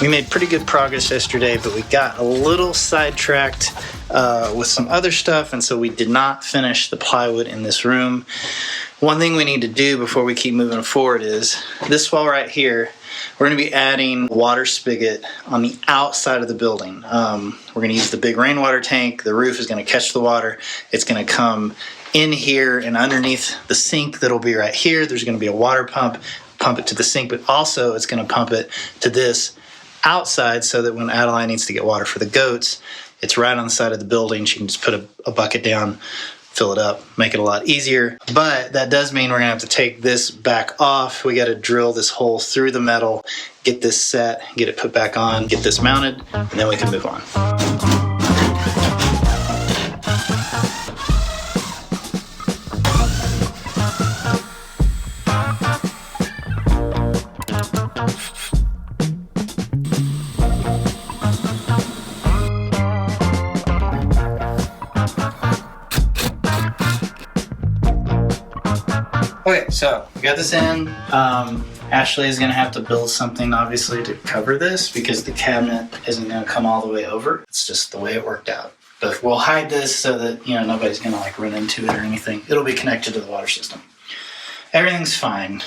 We made pretty good progress yesterday, but we got a little sidetracked with some other stuff, and so we did not finish the plywood in this room. One thing we need to do before we keep moving forward is this wall right here. We're going to be adding water spigot on the outside of the building. We're going to use the big rainwater tank. The roof is going to catch the water. It's going to come in here and underneath the sink that'll be right here. There's going to be a water pump it to the sink, but also it's going to pump it to this outside so that when Adali needs to get water for the goats, it's right on the side of the building. She can just put a bucket down, fill it up, make it a lot easier. But that does mean we're going to have to take this back off. We got to drill this hole through the metal, get this set, get it put back on, get this mounted, and then we can move on. Okay, so we got this in. Ashley is going to have to build something, obviously, to cover this because the cabinet isn't going to come all the way over. It's just the way it worked out. But we'll hide this so that, you know, nobody's going to like run into it or anything. It'll be connected to the water system. Everything's fine.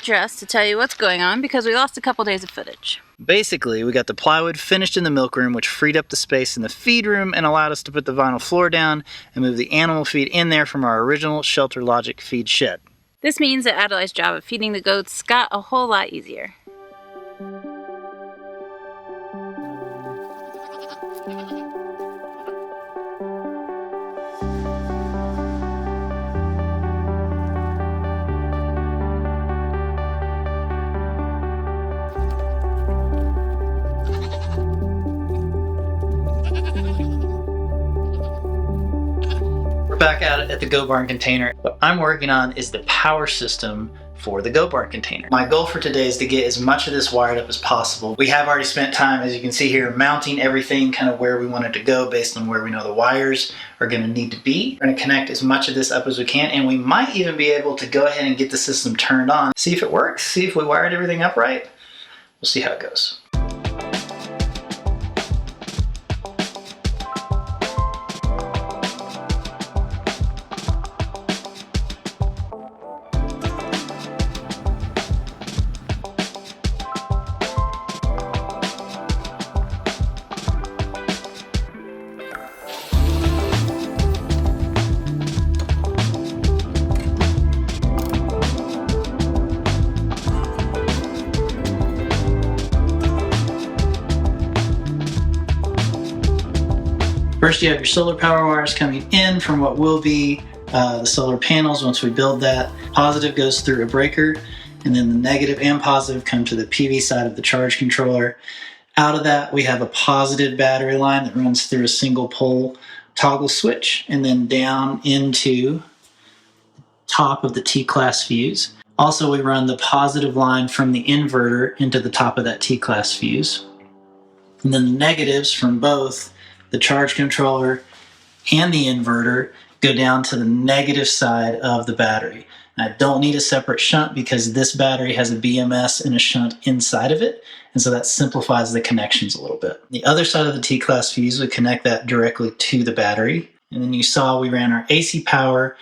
Us to tell you what's going on because we lost a couple days of footage. Basically, we got the plywood finished in the milk room, which freed up the space in the feed room and allowed us to put the vinyl floor down and move the animal feed in there from our original Shelter Logic feed shed. This means that Adali's job of feeding the goats got a whole lot easier. Back out at the Goat Barn container. What I'm working on is the power system for the Goat Barn container. My goal for today is to get as much of this wired up as possible. We have already spent time, as you can see here, mounting everything kind of where we want it to go based on where we know the wires are going to need to be. We're going to connect as much of this up as we can, and we might even be able to go ahead and get the system turned on, see if it works, see if we wired everything up right. We'll see how it goes. First, you have your solar power wires coming in from what will be the solar panels once we build that. Positive goes through a breaker, and then the negative and positive come to the PV side of the charge controller. Out of that, we have a positive battery line that runs through a single pole toggle switch, and then down into the top of the T-class fuse. Also, we run the positive line from the inverter into the top of that T-class fuse. And then the negatives from both the charge controller and the inverter go down to the negative side of the battery. I don't need a separate shunt because this battery has a BMS and a shunt inside of it, and so that simplifies the connections a little bit. The other side of the T-class fuse would connect that directly to the battery, and then you saw we ran our AC power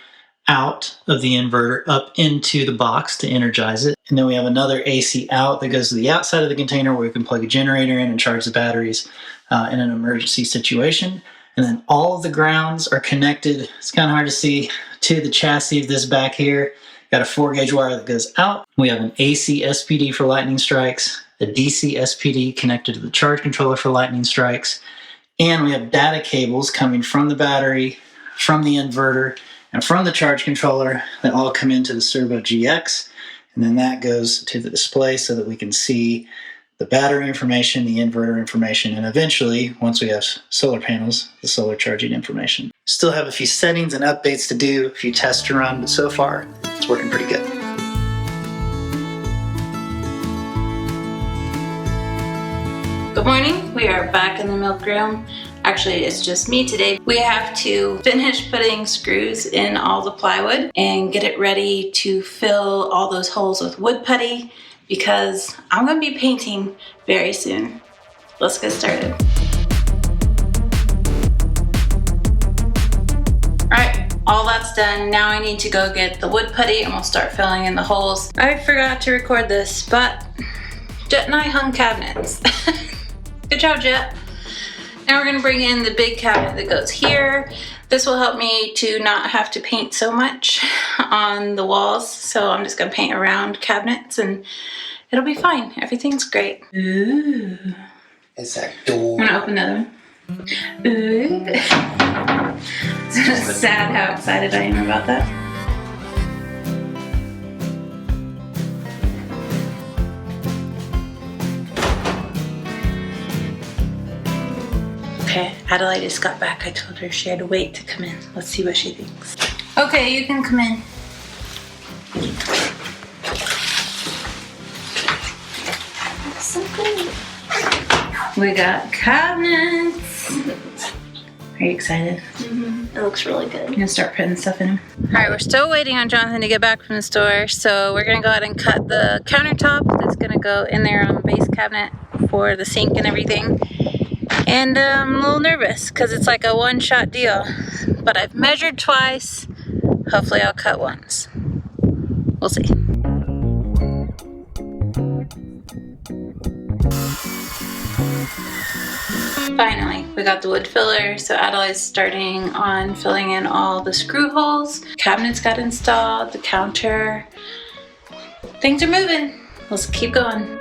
out of the inverter up into the box to energize it, and then we have another AC out that goes to the outside of the container where we can plug a generator in and charge the batteries in an emergency situation. And then all of the grounds are connected, it's kind of hard to see, to the chassis of this back here. Got a 4-gauge wire that goes out. We have an AC SPD for lightning strikes, a DC SPD connected to the charge controller for lightning strikes, and we have data cables coming from the battery, from the inverter, and from the charge controller that all come into the Servo GX, and then that goes to the display so that we can see the battery information, the inverter information, and eventually, once we have solar panels, the solar charging information. Still have a few settings and updates to do, a few tests to run, but so far, it's working pretty good. Good morning, we are back in the milk room. Actually, it's just me today. We have to finish putting screws in all the plywood and get it ready to fill all those holes with wood putty because I'm going to be painting very soon. Let's get started. All right, else done. Now I need to go get the wood putty and we'll start filling in the holes. I forgot to record this, but Jet and I hung cabinets. Good job, Jet. Now we're gonna bring in the big cabinet that goes here. This will help me to not have to paint so much on the walls. So I'm just gonna paint around cabinets and it'll be fine. Everything's great. Ooh. Is that door? I'm gonna open another one. Ooh. It's sad how excited I am about that. Okay, Adali just got back. I told her she had to wait to come in. Let's see what she thinks. Okay, you can come in. So good. We got cabinets. Are you excited? Mm-hmm. It looks really good. I'm gonna start putting stuff in them. All right, we're still waiting on Jonathan to get back from the store. So we're gonna go ahead and cut the countertop that's gonna go in there on the base cabinet for the sink and everything. And I'm a little nervous because it's like a one-shot deal. But I've measured twice. Hopefully I'll cut once. We'll see. Finally, we got the wood filler. So Adali's starting on filling in all the screw holes. Cabinets got installed, the counter. Things are moving. Let's keep going.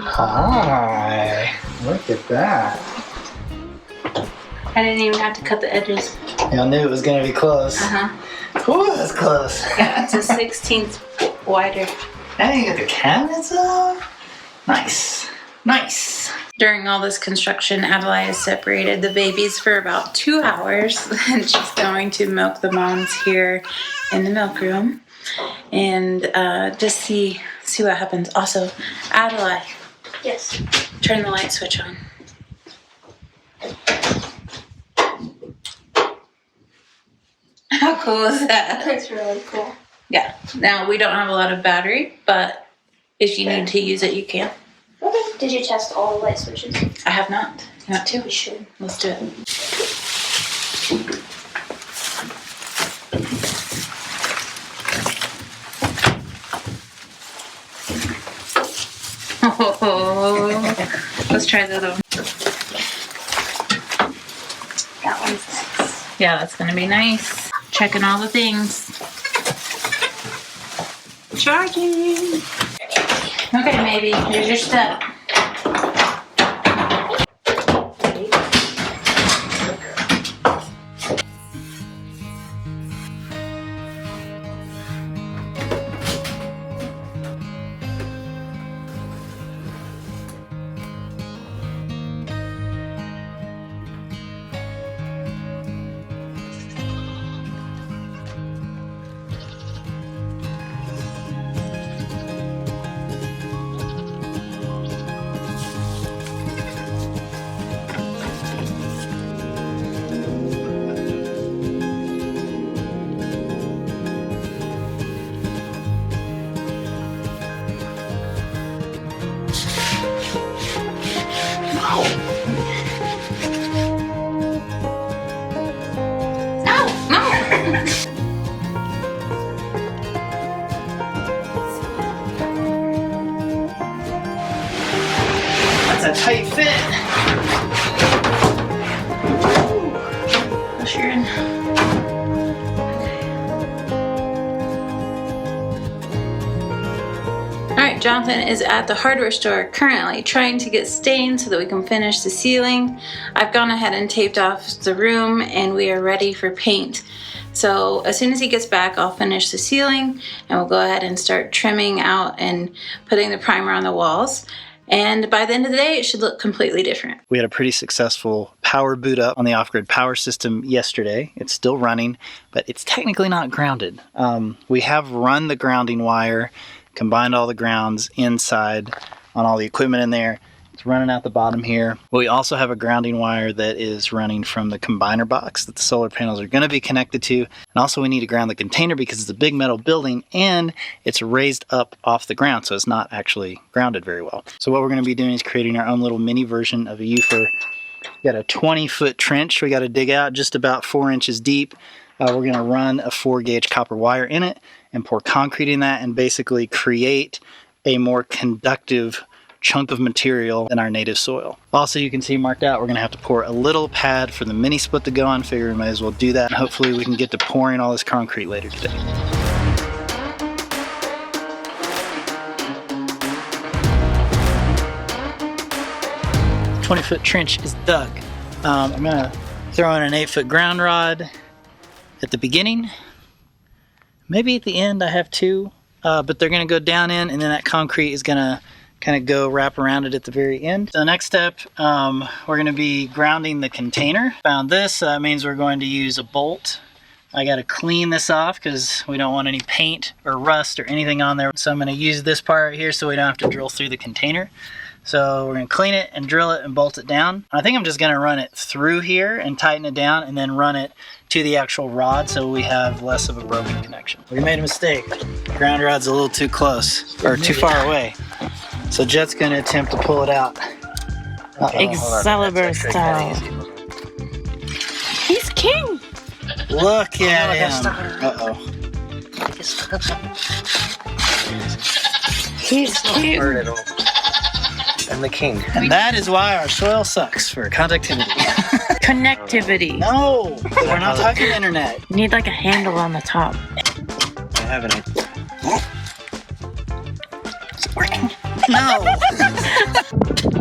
Hi, look at that. I didn't even have to cut the edges. I knew it was gonna be close. Ooh, that's close. Yeah, it's a 16th wider. Now you get the cabinets up. Nice, nice. During all this construction, Adali has separated the babies for about 2 hours, and she's going to milk the moms here in the milk room, and just see what happens. Also, Adali. Yes. Turn the light switch on. How cool is that? That's really cool. Yeah. Now, we don't have a lot of battery, but if you need to use it, you can. Okay. Did you test all the light switches? I have not. You want to? We should. Let's do it. Oh, let's try the other one. That one's nice. Yeah, that's gonna be nice. Checking all the things. Charging. Okay, maybe. Here's your step. That's a tight fit. Push her in. Alright, Jonathan is at the hardware store currently trying to get stains so that we can finish the ceiling. I've gone ahead and taped off the room and we are ready for paint. So as soon as he gets back, I'll finish the ceiling and we'll go ahead and start trimming out and putting the primer on the walls. And by the end of the day, it should look completely different. We had a pretty successful power boot up on the off-grid power system yesterday. It's still running, but it's technically not grounded. We have run the grounding wire, combined all the grounds inside on all the equipment in there, It's running out the bottom here. We also have a grounding wire that is running from the combiner box that the solar panels are going to be connected to. And also we need to ground the container because it's a big metal building and it's raised up off the ground, so it's not actually grounded very well. So what we're going to be doing is creating our own little mini version of a UFER. We got a 20-foot trench we got to dig out just about 4 inches deep. We're going to run a 4-gauge copper wire in it and pour concrete in that and basically create a more conductive chunk of material than our native soil. Also, you can see marked out, we're going to have to pour a little pad for the mini split to go on. Figure we might as well do that, and hopefully we can get to pouring all this concrete later today. The 20-foot trench is dug. I'm going to throw in an 8-foot ground rod at the beginning. Maybe at the end I have 2, but they're going to go down in, and then that concrete is going to kind of go wrap around it at the very end. So the next step, we're going to be grounding the container. Found this, that means we're going to use a bolt. I got to clean this off because we don't want any paint or rust or anything on there. So I'm going to use this part here so we don't have to drill through the container. So we're going to clean it and drill it and bolt it down. I think I'm just going to run it through here and tighten it down and then run it to the actual rod so we have less of a broken connection. We made a mistake. The ground rod's a little too close or too far away. So Jet's going to attempt to pull it out. Excalibur style. He's king. Look at him. Uh-oh. He's cute. I'm the king. And that is why our soil sucks for conductivity. Connectivity. No, we're not talking internet. You need like a handle on the top. I have an idea. Working. No.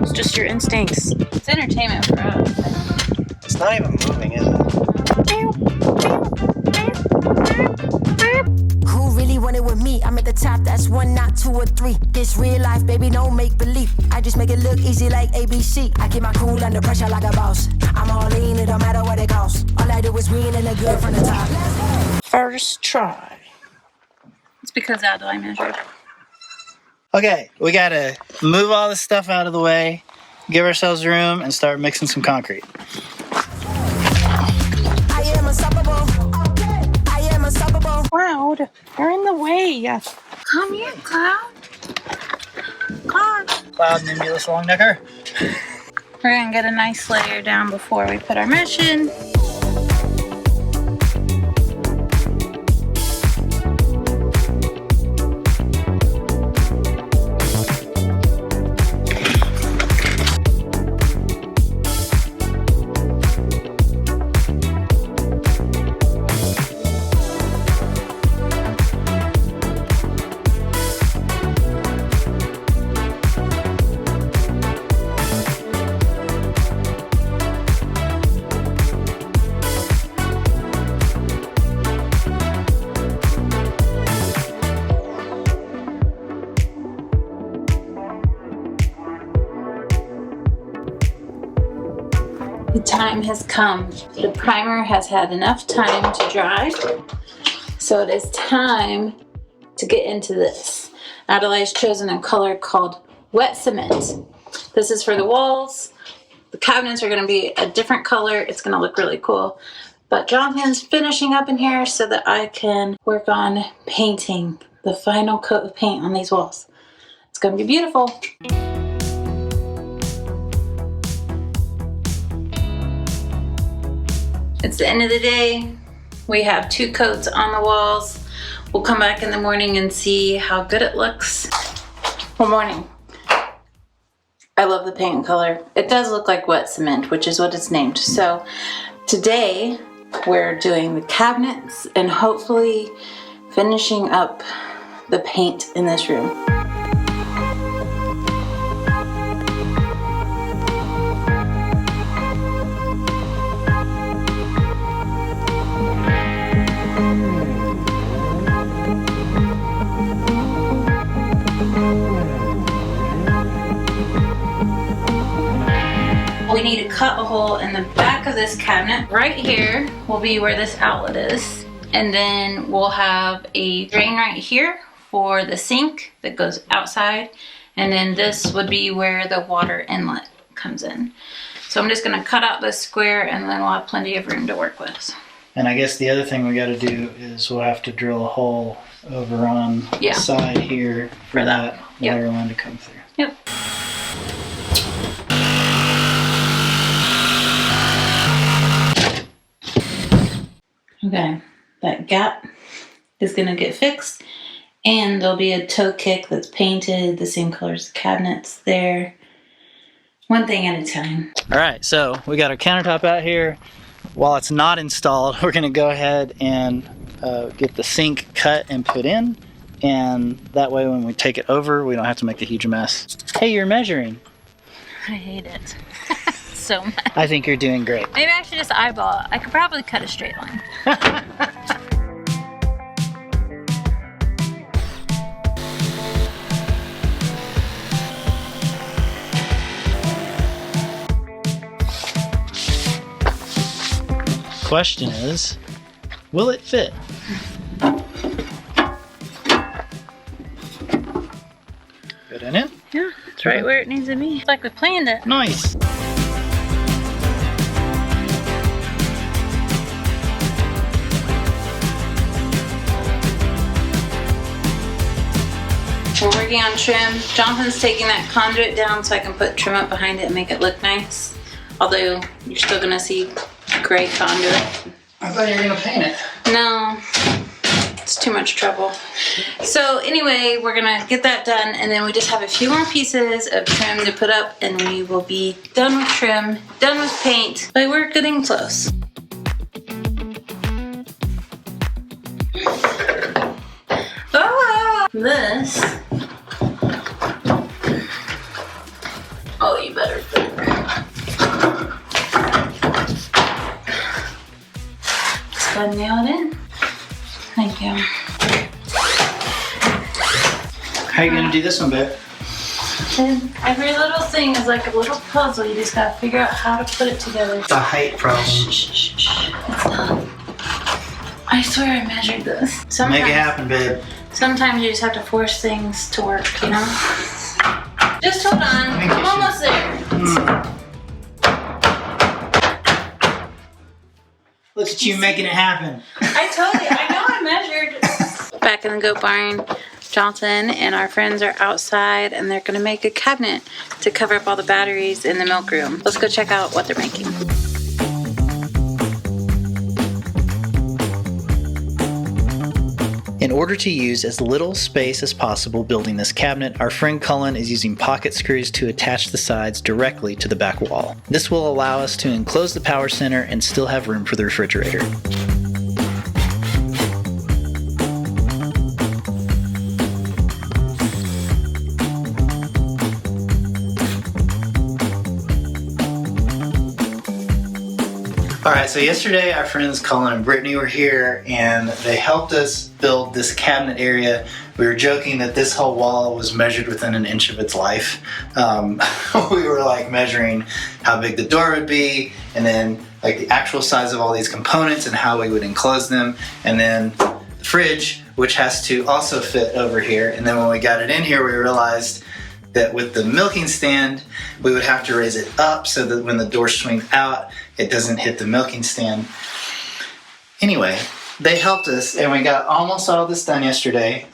It's just your instincts. It's entertainment for us. It's not even moving, is it? Who really wanted with me? I'm at the top, that's 1, not 2 or 3. This real life, baby, don't make believe. I just make it look easy like ABC. I keep my cool under pressure like a boss. I'm all in, it don't matter what it costs. All I do is win and look good from the top. First try. It's because Adali measured. Okay, we got to move all this stuff out of the way, give ourselves room, and start mixing some concrete. I am unstoppable. I am unstoppable. Cloud, you're in the way. Come here, Cloud. Cloud. Cloud Nimbulus Longnecker. We're going to get a nice layer down before we put our mesh in. The time has come. The primer has had enough time to dry, so it is time to get into this. Adali's chosen a color called Wet Cement. This is for the walls. The cabinets are going to be a different color. It's going to look really cool. But Jonathan's finishing up in here so that I can work on painting the final coat of paint on these walls. It's going to be beautiful. It's the end of the day. We have 2 coats on the walls. We'll come back in the morning and see how good it looks. Well, morning. I love the paint color. It does look like wet cement, which is what it's named. So today we're doing the cabinets and hopefully finishing up the paint in this room. We need to cut a hole in the back of this cabinet. Right here will be where this outlet is. And then we'll have a drain right here for the sink that goes outside. And then this would be where the water inlet comes in. So I'm just gonna cut out this square and then we'll have plenty of room to work with. And I guess the other thing we gotta do is we'll have to drill a hole over on the side here for that water line to come through. Yep. Okay, that gap is gonna get fixed, and there'll be a toe kick that's painted the same color as the cabinets there. One thing at a time. All right, so we got our countertop out here. While it's not installed, we're gonna go ahead and get the sink cut and put in, and that way when we take it over, we don't have to make a huge mess. Hey, you're measuring. I hate it so much. I think you're doing great. Maybe I should just eyeball it. I could probably cut a straight line. Question is, will it fit? Good in it? Yeah, it's right where it needs to be. It's like we planned it. Nice. We're working on trim. Jonathan's taking that conduit down so I can put trim up behind it and make it look nice. Although you're still gonna see gray conduit. I thought you were gonna paint it. No, it's too much trouble. So anyway, we're gonna get that done, and then we just have a few more pieces of trim to put up, and we will be done with trim, done with paint, but we're getting close. Ah, this. Oh, you better fit. Just go ahead and nail it in. Thank you. How are you gonna do this one, babe? And every little thing is like a little puzzle. You just gotta figure out how to put it together. It's a height problem. Shh. It's not. I swear I measured this. Make it happen, babe. Sometimes you just have to force things to work, you know? Just hold on. I'm almost there. Look at you making it happen. I told you. I know I measured. Back in the goat barn, Jonathan and our friends are outside, and they're going to make a cabinet to cover up all the batteries in the milk room. Let's go check out what they're making. In order to use as little space as possible building this cabinet, our friend Cullen is using pocket screws to attach the sides directly to the back wall. This will allow us to enclose the power center and still have room for the refrigerator. Alright, so yesterday our friends Cullen and Brittany were here and they helped us build this cabinet area. We were joking that this whole wall was measured within an inch of its life. We were like measuring how big the door would be, and then like the actual size of all these components and how we would enclose them, and then the fridge, which has to also fit over here. And then when we got it in here, we realized that with the milking stand, we would have to raise it up so that when the door swings out, it doesn't hit the milking stand. Anyway, they helped us and we got almost all this done yesterday.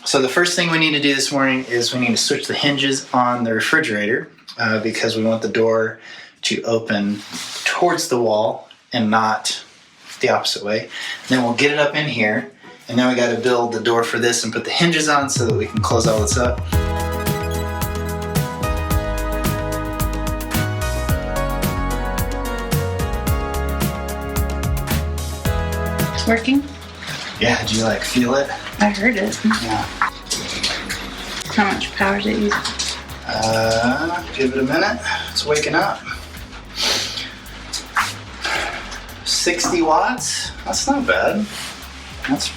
So the first thing we need to do this morning is we need to switch the hinges on the refrigerator because we want the door to open towards the wall and not the opposite way. And then we'll get it up in here, and then we got to build the door for this and put the hinges on so that we can close all this up. Working? Yeah, did you like feel it? I heard it. Yeah. How much power is it using? Give it a minute. It's waking up. 60 watts? That's not bad. That's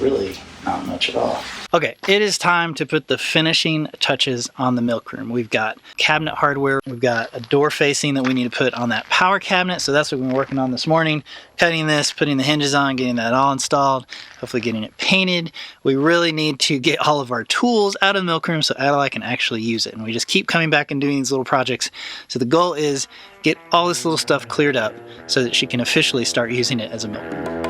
really not much at all. Okay, it is time to put the finishing touches on the milk room. We've got cabinet hardware. We've got a door facing that we need to put on that power cabinet. So that's what we've been working on this morning. Cutting this, putting the hinges on, getting that all installed, hopefully getting it painted. We really need to get all of our tools out of the milk room so Adali can actually use it. And we just keep coming back and doing these little projects. So the goal is get all this little stuff cleared up so that she can officially start using it as a milk room.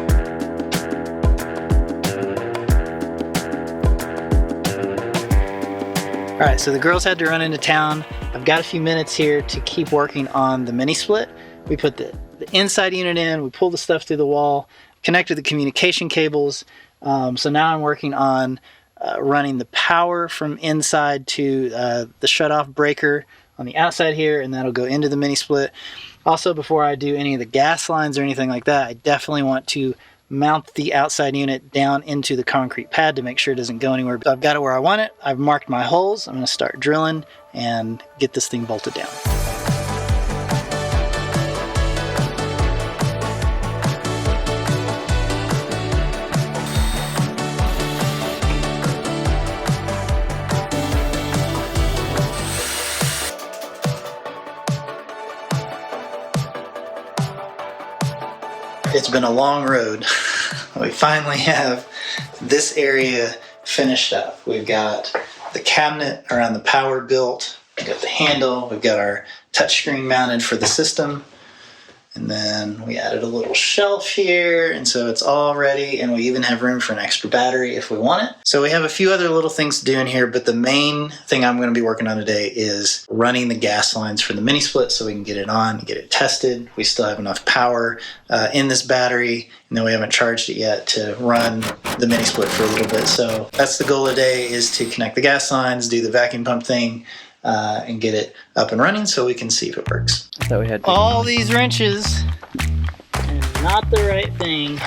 All right, so the girls had to run into town. I've got a few minutes here to keep working on the mini split. We put the inside unit in, we pulled the stuff through the wall, connected the communication cables. So now I'm working on running the power from inside to the shut-off breaker on the outside here, and that'll go into the mini split. Also, before I do any of the gas lines or anything like that, I definitely want to mount the outside unit down into the concrete pad to make sure it doesn't go anywhere. I've got it where I want it. I've marked my holes. I'm going to start drilling and get this thing bolted down. It's been a long road. We finally have this area finished up. We've got the cabinet around the power built. We've got the handle. We've got our touchscreen mounted for the system. And then we added a little shelf here, and so it's all ready, and we even have room for an extra battery if we want it. So we have a few other little things to do in here, but the main thing I'm going to be working on today is running the gas lines for the mini split so we can get it on, get it tested. We still have enough power in this battery, and then we haven't charged it yet to run the mini split for a little bit. So that's the goal today, is to connect the gas lines, do the vacuum pump thing, and get it up and running so we can see if it works. I thought we had all these wrenches and not the right thing.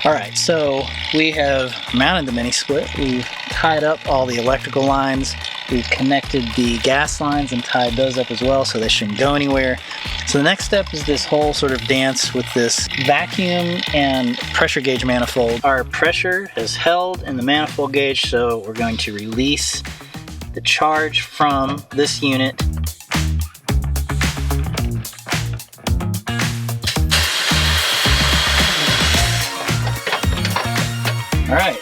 All right, so we have mounted the mini split. We've tied up all the electrical lines. We've connected the gas lines and tied those up as well so they shouldn't go anywhere. So the next step is this whole sort of dance with this vacuum and pressure gauge manifold. Our pressure has held in the manifold gauge, so we're going to release the charge from this unit. All right,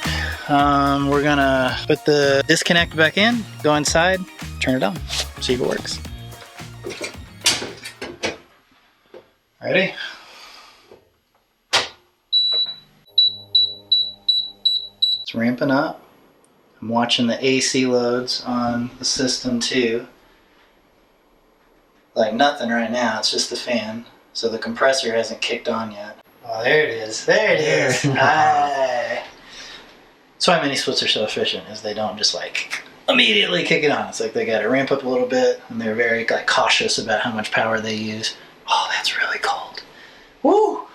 we're gonna put the disconnect back in, go inside, turn it on, see if it works. Ready? It's ramping up. I'm watching the AC loads on the system too. Like nothing right now, it's just the fan. So the compressor hasn't kicked on yet. Oh, there it is. There it is. Hi. That's why mini splits are so efficient, is they don't just like immediately kick it on. It's like they got to ramp up a little bit, and they're very like cautious about how much power they use. Oh, that's really cold. Woo!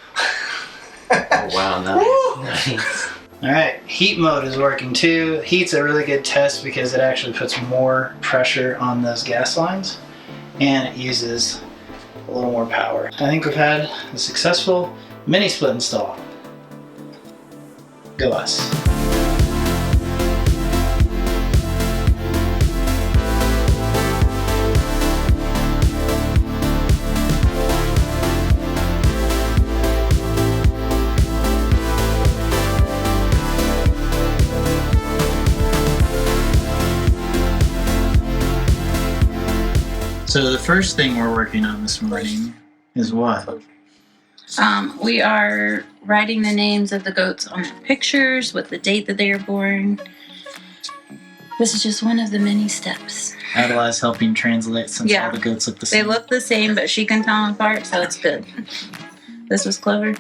Oh, wow, nice. All right, heat mode is working too. Heat's a really good test because it actually puts more pressure on those gas lines and it uses a little more power. I think we've had a successful mini split install. Go us. So the first thing we're working on this morning is what? We are writing the names of the goats on their pictures with the date that they are born. This is just one of the many steps. Adali's helping translate since all the goats look the same. They look the same, but she can tell them apart, so it's good. This was clever.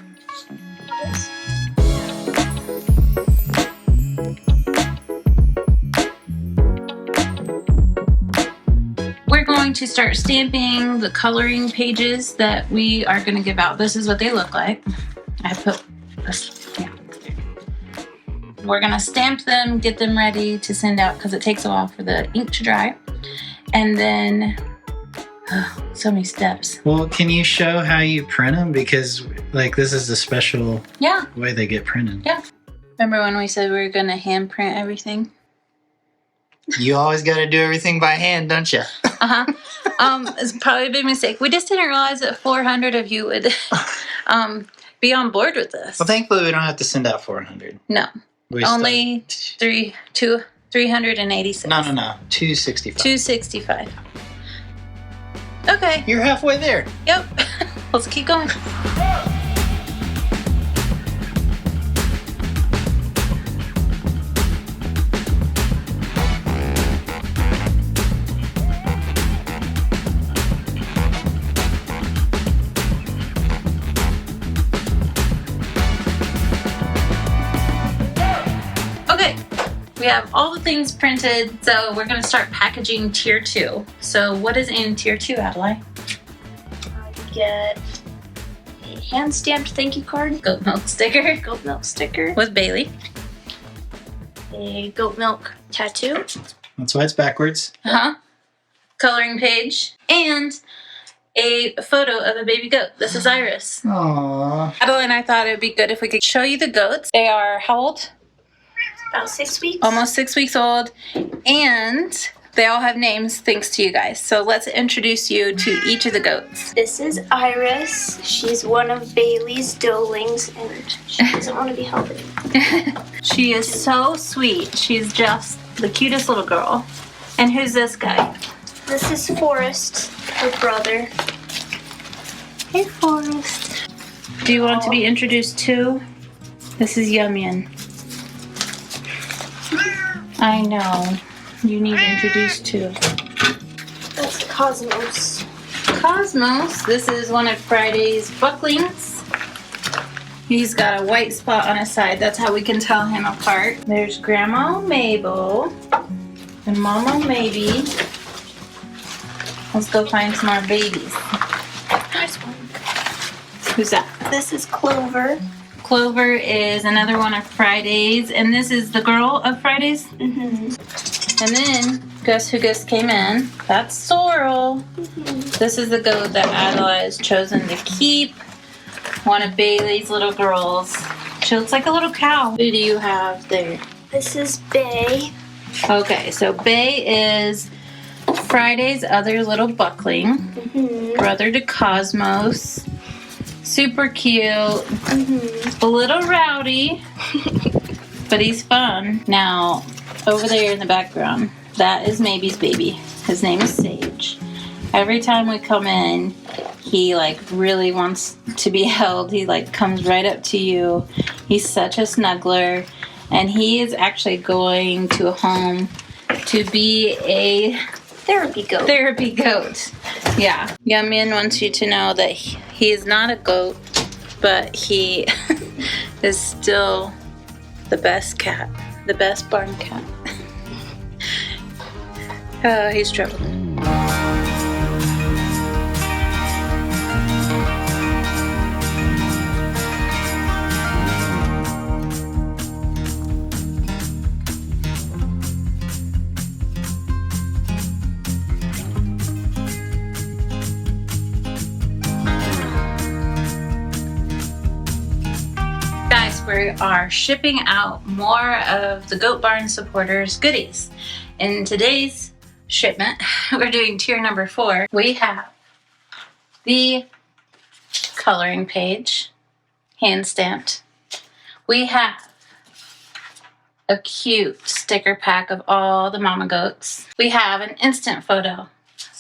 Yes. We're going to start stamping the coloring pages that we are going to give out. This is what they look like. I put this, yeah. We're going to stamp them, get them ready to send out because it takes a while for the ink to dry. And then, so many steps. Well, can you show how you print them? Because like this is the special way they get printed. Yeah. Remember when we said we were going to hand print everything? You always got to do everything by hand, don't you? It's probably a big mistake. We just didn't realize that 400 of you would be on board with this. Well, thankfully we don't have to send out 400. No. Only 386. No. 265. 265. Okay. You're halfway there. Yep. Let's keep going. Okay. We have all the things printed, so we're going to start packaging tier 2. So what is in tier 2, Adali? Get a hand-stamped thank you card. Goat milk sticker. Goat milk sticker. With Bailey. A goat milk tattoo. That's why it's backwards. Coloring page. And a photo of a baby goat. This is Iris. Aww. Adali and I thought it would be good if we could show you the goats. They are how old? About 6 weeks. Almost 6 weeks old. And they all have names thanks to you guys. So let's introduce you to each of the goats. This is Iris. She's one of Bailey's doelings, and she doesn't want to be held anymore. She is so sweet. She's just the cutest little girl. And who's this guy? This is Forrest, her brother. Hey, Forrest. Do you want to be introduced to? This is Yumyan. I know. You need introduced to. That's Cosmos. Cosmos. This is one of Friday's bucklings. He's got a white spot on his side. That's how we can tell him apart. There's Grandma Mabel and Mama Maybe. Let's go find some more babies. Nice one. Who's that? This is Clover. Clover is another one of Friday's, and this is the girl of Friday's. Mm-hmm. And then, guess who just came in? That's Sorrel. This is the goat that Adela has chosen to keep. One of Bailey's little girls. She looks like a little cow. Who do you have there? This is Bay. Okay, so Bay is Friday's other little buckling. Mm-hmm. Brother to Cosmos. Super cute. Mm-hmm. A little rowdy. But he's fun. Now, over there in the background, that is Maybe's baby. His name is Sage. Every time we come in, he really wants to be held. He comes right up to you. He's such a snuggler. And he is actually going to a home to be a therapy goat. Therapy goat. Yeah. Yumyan wants you to know that he is not a goat, but he is still the best cat. The best barn cat. Oh, he's trouble. We are shipping out more of the Goat Barn Supporters goodies. In today's shipment, we're doing tier number 4. We have the coloring page, hand stamped. We have a cute sticker pack of all the mama goats. We have an instant photo.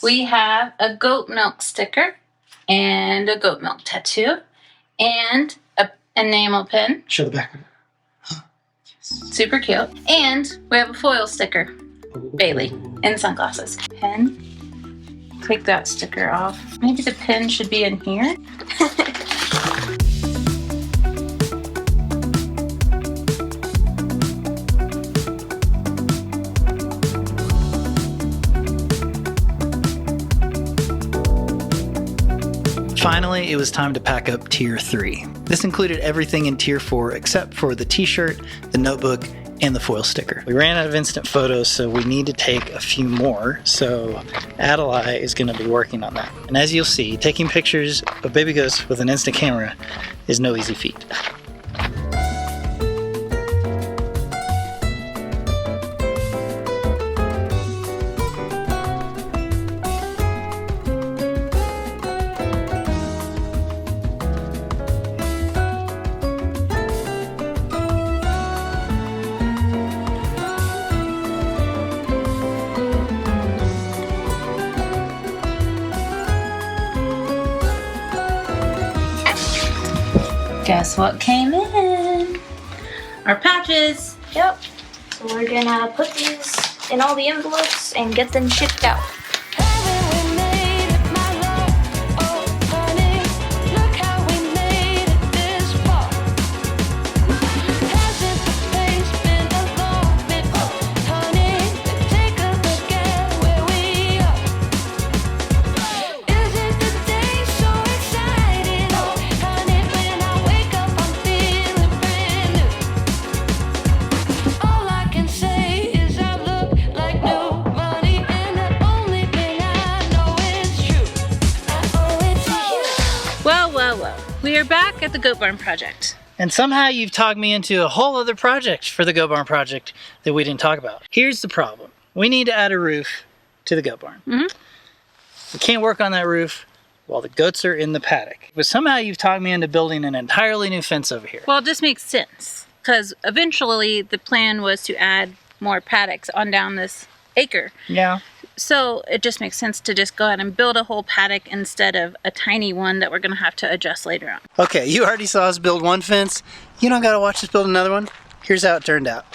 We have a goat milk sticker and a goat milk tattoo and enamel pin. Show the back. Super cute. And we have a foil sticker. Bailey in sunglasses. Pen. Take that sticker off. Maybe the pen should be in here. Finally, it was time to pack up Tier 3. This included everything in Tier 4 except for the t-shirt, the notebook, and the foil sticker. We ran out of instant photos, so we need to take a few more, so Adali is going to be working on that. And as you'll see, taking pictures of baby goats with an instant camera is no easy feat. Guess what came in? Our patches. Yep. So we're gonna put these in all the envelopes and get them shipped out. We are back at the Goat Barn project. And somehow you've talked me into a whole other project for the Goat Barn project that we didn't talk about. Here's the problem. We need to add a roof to the Goat Barn. We can't work on that roof while the goats are in the paddock. But somehow you've talked me into building an entirely new fence over here. Well, this makes sense because eventually the plan was to add more paddocks on down this acre. Yeah. So it just makes sense to just go ahead and build a whole paddock instead of a tiny one that we're going to have to adjust later on. Okay, you already saw us build one fence. You don't gotta watch us build another one. Here's how it turned out.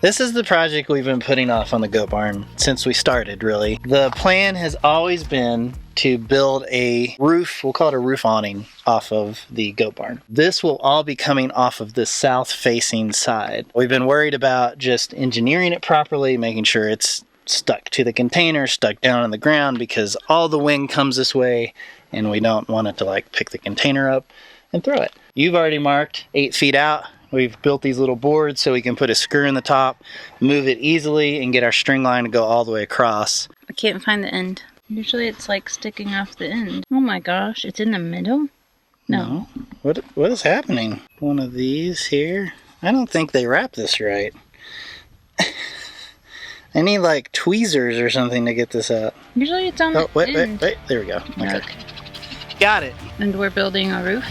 This is the project we've been putting off on the Goat Barn since we started, really. The plan has always been to build a roof, we'll call it a roof awning, off of the Goat Barn. This will all be coming off of the south-facing side. We've been worried about just engineering it properly, making sure it's stuck to the container, stuck down on the ground, because all the wind comes this way, and we don't want it to like pick the container up and throw it. You've already marked 8 feet out. We've built these little boards so we can put a screw in the top, move it easily, and get our string line to go all the way across. I can't find the end. Usually it's like sticking off the end. Oh my gosh, it's in the middle? No. What is happening? One of these here? I don't think they wrap this right. I need like tweezers or something to get this out. Usually it's on the end. Wait. There we go. Okay. Okay. Got it. And we're building a roof.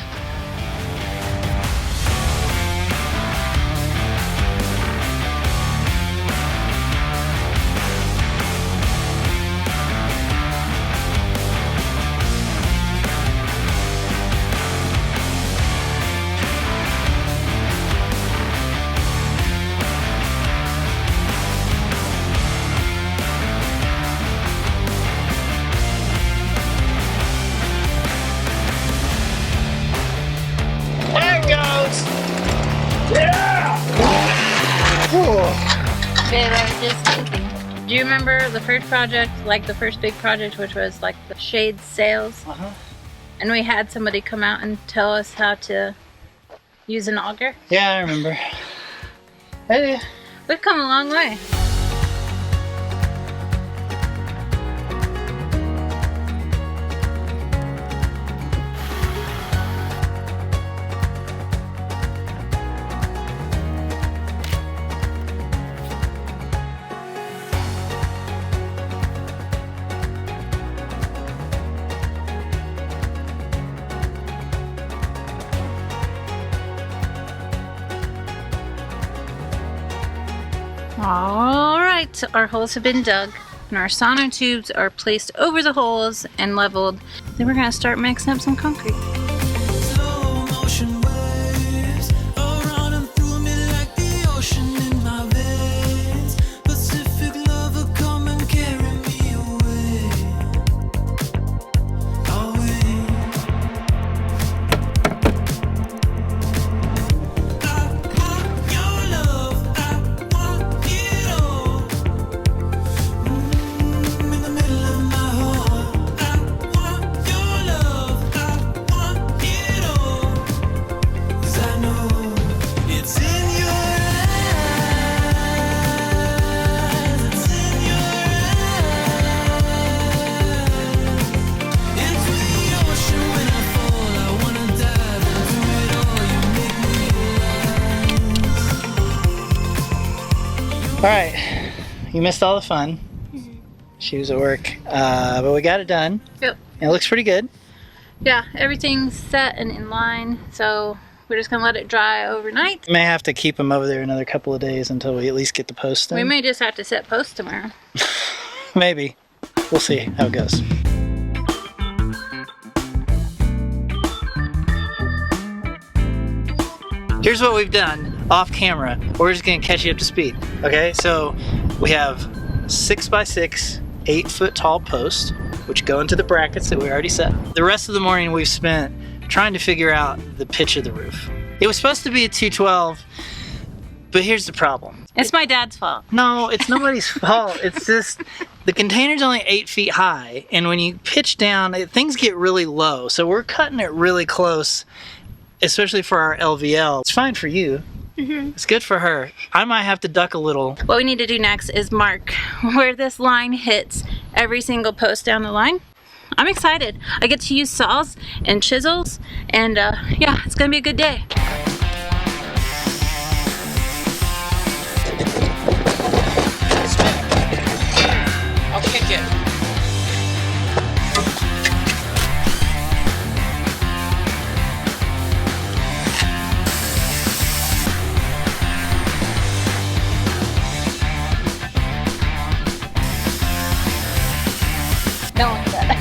Babe, I was just thinking. Do you remember the first project, like the first big project, which was like the shade sails? And we had somebody come out and tell us how to use an auger? Yeah, I remember. Hey. We've come a long way. All right, our holes have been dug and our sonotubes are placed over the holes and leveled. Then we're gonna start mixing up some concrete. All right, you missed all the fun. She was at work, but we got it done. Yep. It looks pretty good. Yeah, everything's set and in line, so we're just gonna let it dry overnight. May have to keep them over there another couple of days until we at least get the posts in. We may just have to set posts tomorrow. Maybe. We'll see how it goes. Here's what we've done off camera. We're just gonna catch you up to speed. Okay, so we have 6x6, 8-foot tall posts, which go into the brackets that we already set. The rest of the morning we've spent trying to figure out the pitch of the roof. It was supposed to be a 212, but here's the problem. It's my dad's fault. No, it's nobody's fault. It's just the container's only 8 feet high, and when you pitch down, things get really low. So we're cutting it really close, especially for our LVL. It's fine for you. It's good for her. I might have to duck a little. What we need to do next is mark where this line hits every single post down the line. I'm excited. I get to use saws and chisels, and yeah, it's gonna be a good day. I'll kick it. No one said.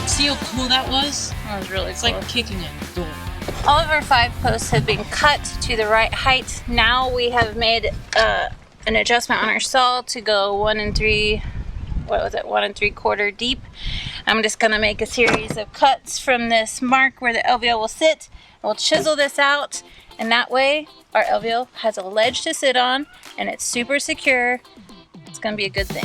See how cool that was? That was really It's cool. like kicking it. Boom. All of our 5 posts have been cut to the right height. Now we have made an adjustment on our saw to go 1 3/4 deep. I'm just gonna make a series of cuts from this mark where the LVL will sit. We'll chisel this out, and that way our LVL has a ledge to sit on, and it's super secure. It's gonna be a good thing.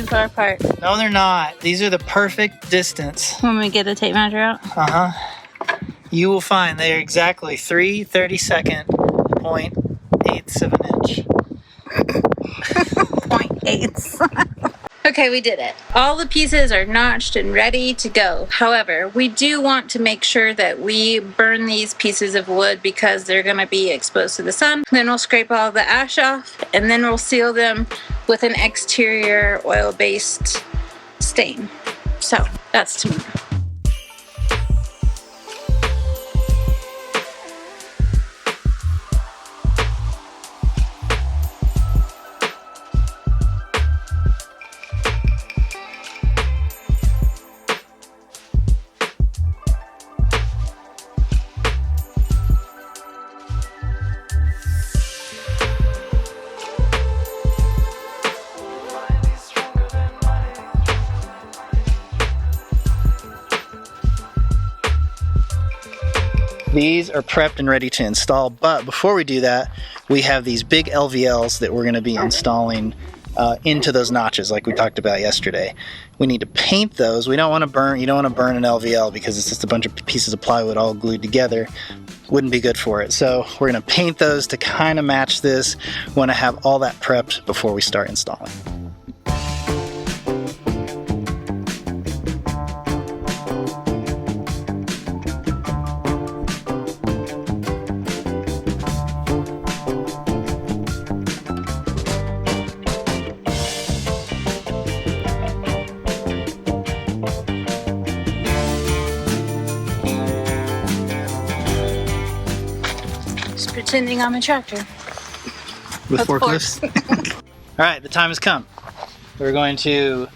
Far apart. No, they're not. These are the perfect distance. When we get the tape measure out. You will find they are exactly 3 32nd.8 of an inch. 0.8. Okay, we did it. All the pieces are notched and ready to go. However, we do want to make sure that we burn these pieces of wood because they're going to be exposed to the sun. Then we'll scrape all the ash off, and then we'll seal them with an exterior oil-based stain. So that's tomorrow. These are prepped and ready to install, but before we do that, we have these big LVLs that we're going to be installing into those notches like we talked about yesterday. We need to paint those. We don't want to burn, you don't want to burn an LVL because it's just a bunch of pieces of plywood all glued together. Wouldn't be good for it. So we're going to paint those to kind of match this. We want to have all that prepped before we start installing. Pretending I'm a tractor. With Of forklifts? All right, the time has come. We're going to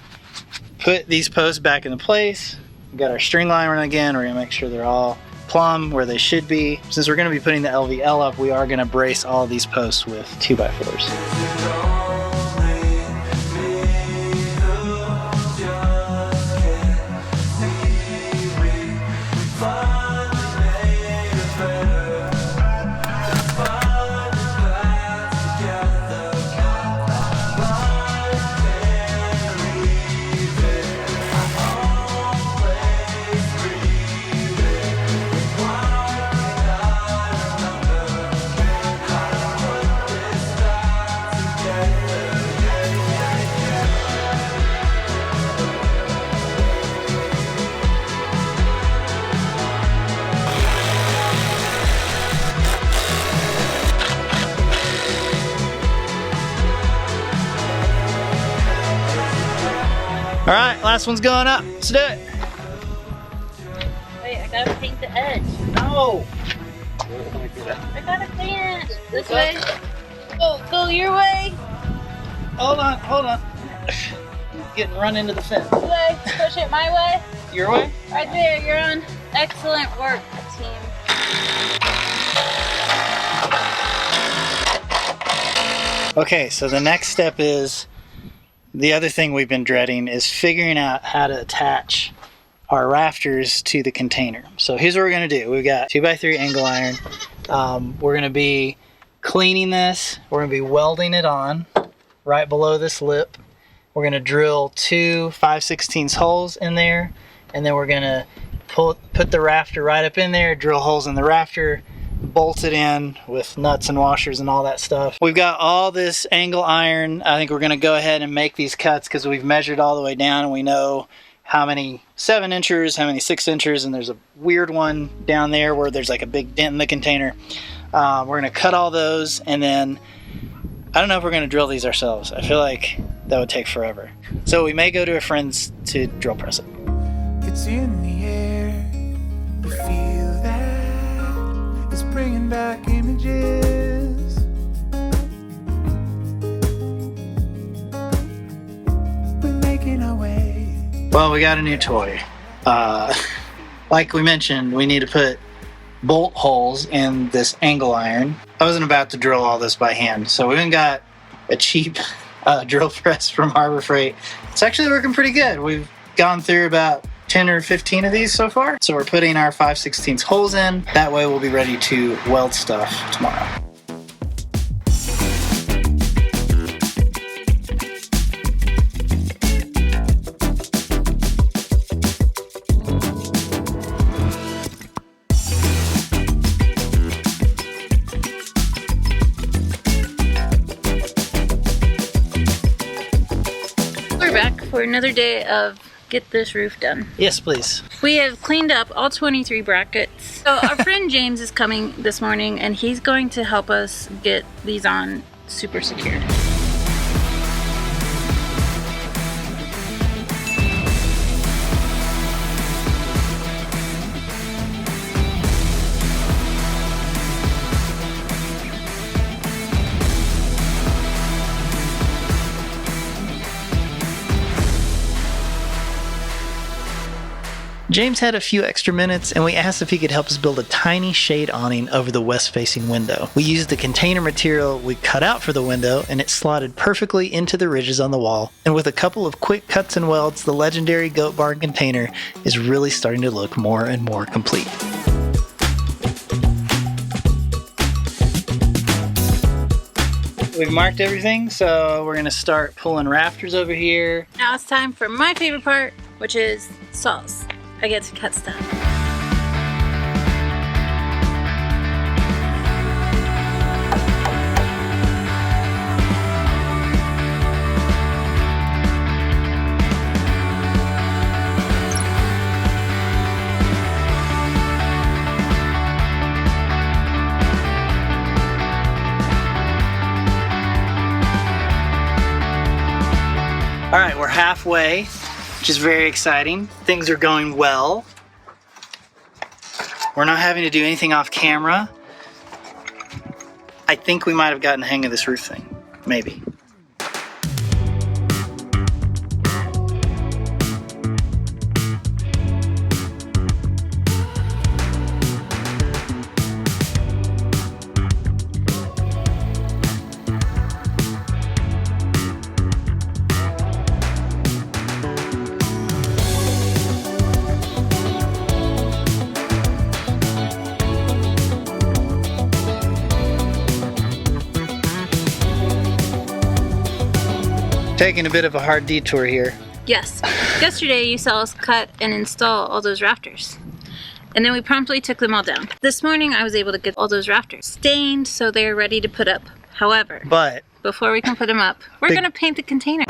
put these posts back into place. We've got our string line running again. We're gonna make sure they're all plumb where they should be. Since we're gonna be putting the LVL up, we are gonna brace all of these posts with 2x4s. All right, last one's going up. Let's do it. Wait, I gotta paint the edge. No. I gotta paint it. This way. Go your way. Hold on. Getting run into the fence. This way. Push it my way. Your way? Right there. You're on. Excellent work, team. Okay, so the next step is, the other thing we've been dreading is figuring out how to attach our rafters to the container. So here's what we're gonna do. We've got 2x3 angle iron. We're gonna be cleaning this. We're gonna be welding it on right below this lip. We're gonna drill 2 5/16 holes in there, and then we're gonna put the rafter right up in there, drill holes in the rafter, bolt it in with nuts and washers and all that stuff. We've got all this angle iron. I think we're gonna go ahead and make these cuts because we've measured all the way down and we know how many 7 inchers, how many 6 inchers, and there's a weird one down there where there's like a big dent in the container. We're gonna cut all those, and then I don't know if we're gonna drill these ourselves. I feel like that would take forever. So we may go to a friend's to drill press it. It's in the air, you feel that. It's bringing back images. We're making our way. Well, we got a new toy. Like we mentioned, we need to put bolt holes in this angle iron. I wasn't about to drill all this by hand, so we even got a cheap drill press from Harbor Freight. It's actually working pretty good. We've gone through about 10 or 15 of these so far. So we're putting our 5/16 holes in. That way we'll be ready to weld stuff tomorrow. We're back for another day of get this roof done. Yes, please. We have cleaned up all 23 brackets. So our friend James is coming this morning and he's going to help us get these on super secured. James had a few extra minutes and we asked if he could help us build a tiny shade awning over the west-facing window. We used the container material we cut out for the window and it slotted perfectly into the ridges on the wall. And with a couple of quick cuts and welds, the legendary Goat Barn container is really starting to look more and more complete. We've marked everything, so we're gonna start pulling rafters over here. Now it's time for my favorite part, which is saws. I get to cut stuff. All right, we're halfway, which is very exciting. Things are going well. We're not having to do anything off camera. I think we might have gotten the hang of this roof thing, maybe. Taking a bit of a hard detour here. Yes. Yesterday you saw us cut and install all those rafters. And then we promptly took them all down. This morning I was able to get all those rafters stained so they're ready to put up. However, before we can put them up, we're going to paint the container.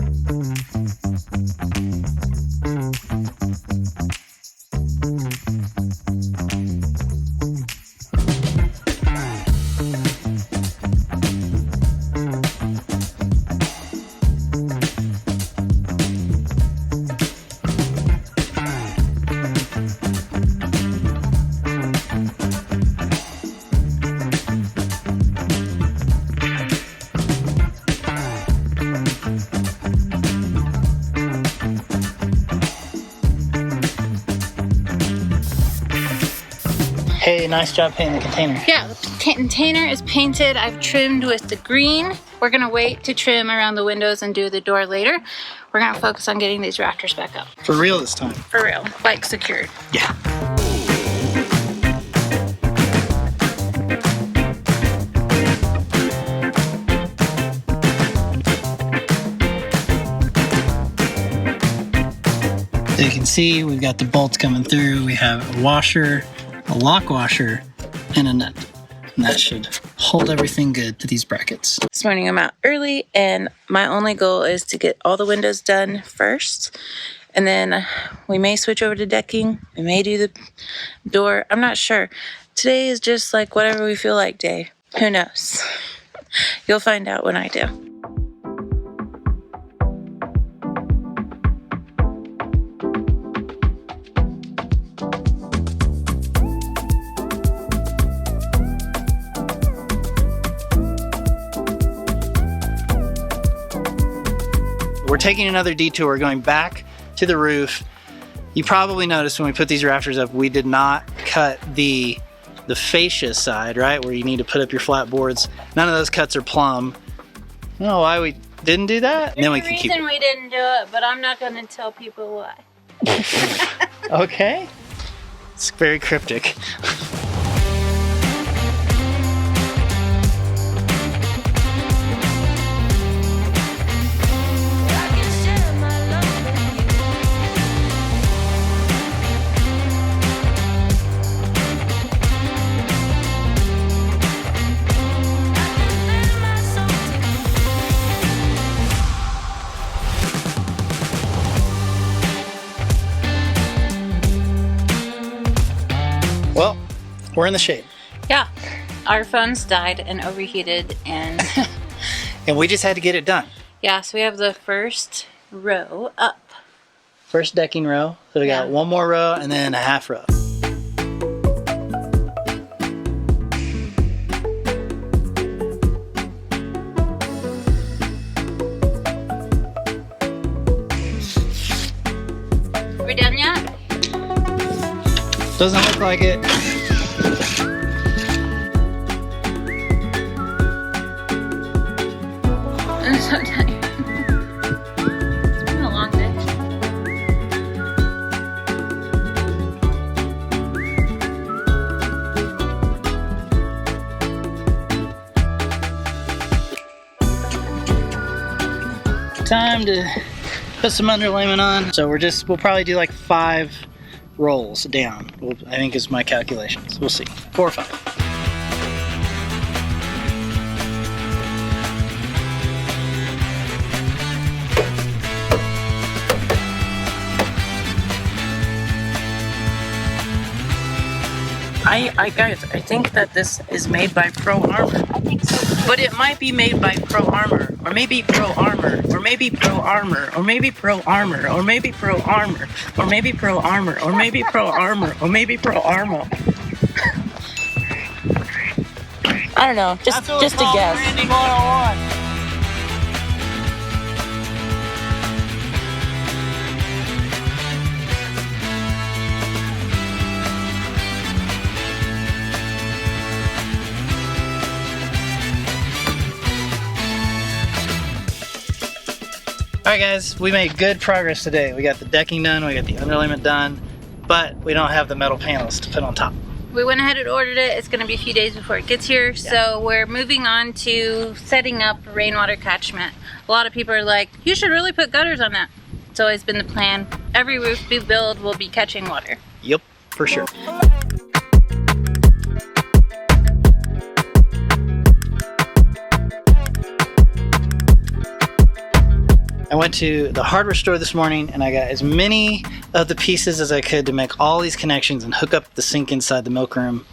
Hey, nice job painting the container. Yeah, the container is painted. I've trimmed with the green. We're gonna wait to trim around the windows and do the door later. We're gonna focus on getting these rafters back up. For real this time. For real, like secured. Yeah. So you can see we've got the bolts coming through. We have a washer, a lock washer, and a nut. And that should hold everything good to these brackets. This morning I'm out early and my only goal is to get all the windows done first. And then we may switch over to decking. We may do the door. I'm not sure. Today is just like whatever we feel like day. Who knows? You'll find out when I do. We're taking another detour, we're going back to the roof. You probably noticed when we put these rafters up, we did not cut the fascia side, right? Where you need to put up your flat boards. None of those cuts are plumb. I don't know why we didn't do that. And then we can keep we didn't do it, but I'm not gonna tell people why. Okay. It's very cryptic. Well, we're in the shade. Yeah, our phones died and overheated and And we just had to get it done. yeah, so we have the first row up. First decking row. So we got one more row and then a half row. Are we done yet? Doesn't look like it. I'm so tired. It's been a long day. Time to put some underlayment on. So we'll probably do like 5 rolls down. I think is my calculations. We'll see. 4 or 5. Guys, I think that this is made by Pro Armor. But it might be made by Pro Armor, or maybe Pro Armor, or maybe Pro Armor, or maybe Pro Armor, or maybe Pro Armor, or maybe Pro Armor, or maybe Pro Armor, or maybe Pro Armor. I don't know, just a guess. Alright guys, we made good progress today. We got the decking done, we got the underlayment done, but we don't have the metal panels to put on top. We went ahead and ordered it. It's gonna be a few days before it gets here. So we're moving on to setting up rainwater catchment. A lot of people are like, you should really put gutters on that. It's always been the plan. Every roof we build will be catching water. Yep, for sure. I went to the hardware store this morning and I got as many of the pieces as I could to make all these connections and hook up the sink inside the milk room.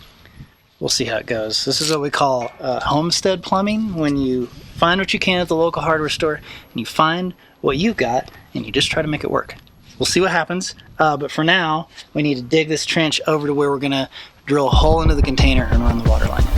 We'll see how it goes. This is what we call homestead plumbing, when you find what you can at the local hardware store and you find what you got and you just try to make it work. We'll see what happens, but for now we need to dig this trench over to where we're gonna drill a hole into the container and run the water line in.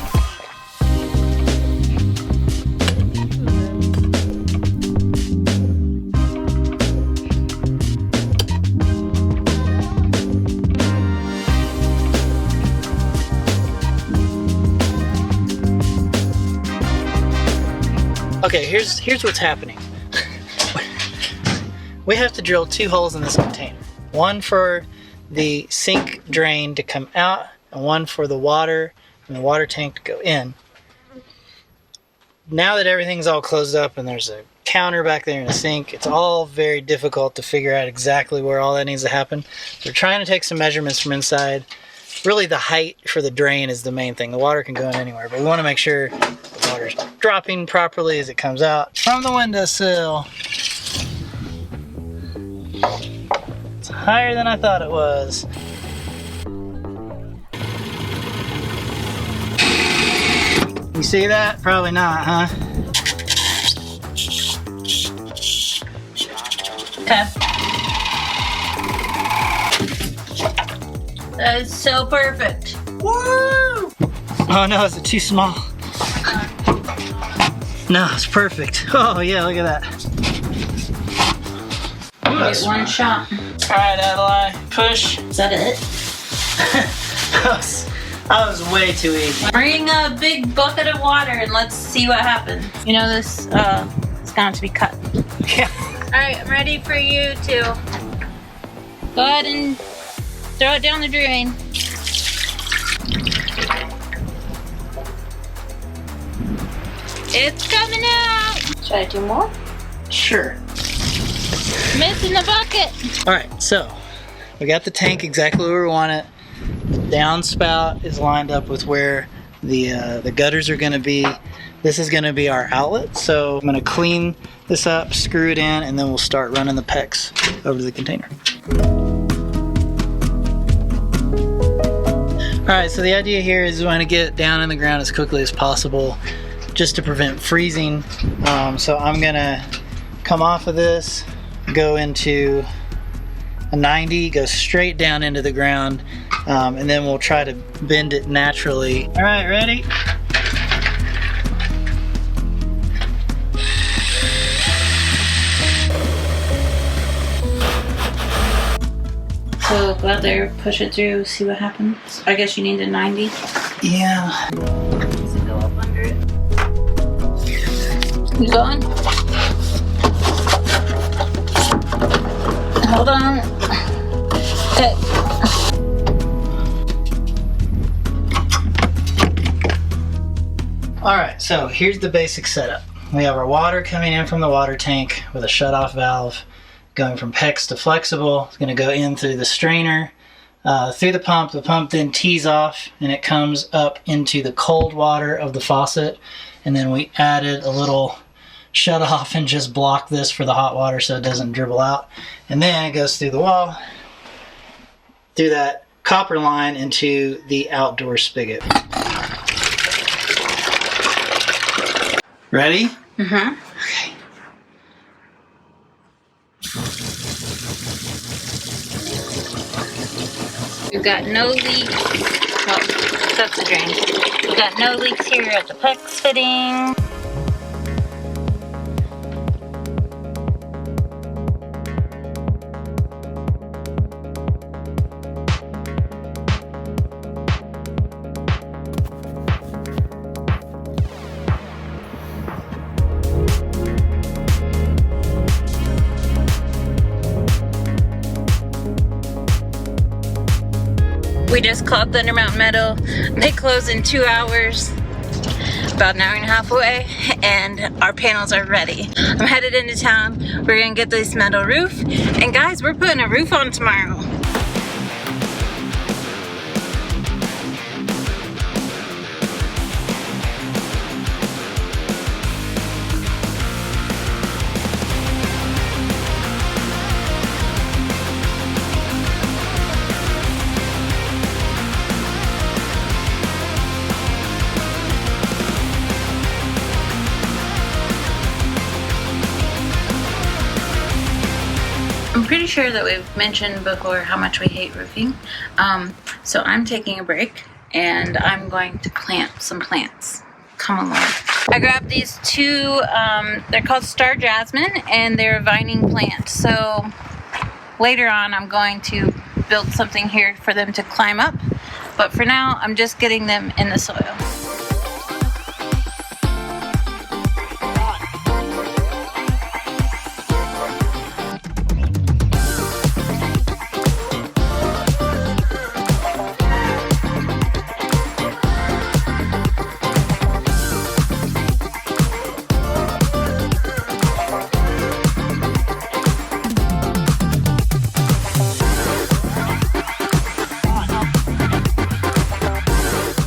Okay, here's what's happening. We have to drill 2 holes in this container. One for the sink drain to come out, and one for the water and the water tank to go in. Now that everything's all closed up and there's a counter back there and a sink, it's all very difficult to figure out exactly where all that needs to happen. We're trying to take some measurements from inside. Really, the height for the drain is the main thing. The water can go in anywhere, but we want to make sure the water's dropping properly as it comes out from the windowsill. It's higher than I thought it was. You see that? Probably not, huh? Okay. That is so perfect. Woo! Oh no, is it too small? No, it's perfect. Oh yeah, look at that. Get one shot. Alright, Adali, push. Is that it? That was way too easy. Bring a big bucket of water and let's see what happens. You know this is gonna have to be cut. Yeah. Alright, I'm ready for you to go ahead and throw it down the drain. It's coming out! Should I do more? Sure. Missing the bucket! Alright, so we got the tank exactly where we want it. Downspout is lined up with where the gutters are going to be. This is going to be our outlet, so I'm going to clean this up, screw it in, and then we'll start running the PEX over to the container. Alright, so the idea here is we want to get it down in the ground as quickly as possible just to prevent freezing. So I'm going to come off of this, go into a 90, go straight down into the ground, and then we'll try to bend it naturally. All right, ready? So go out there, push it through, see what happens. I guess you need a 90. Yeah. Does it go up under it? You going? Hold on. Okay. Alright, so here's the basic setup. We have our water coming in from the water tank with a shut-off valve going from PEX to flexible. It's going to go in through the strainer, through the pump. The pump then tees off and it comes up into the cold water of the faucet. And then we added a little shut-off and just block this for the hot water so it doesn't dribble out. And then it goes through the wall, through that copper line into the outdoor spigot. Ready? Mm-hmm. Okay. We've got no leaks. Oh, that's the drain. We've got no leaks here at the PEX fitting. We just called Thunder Mountain Metal. They close in 2 hours, about an hour and a half away, and our panels are ready. I'm headed into town. We're gonna get this metal roof, and guys, we're putting a roof on tomorrow. I'm pretty sure that we've mentioned before how much we hate roofing. So I'm taking a break and I'm going to plant some plants. Come along. I grabbed these two, they're called Star Jasmine and they're a vining plant. So later on I'm going to build something here for them to climb up. But for now, I'm just getting them in the soil.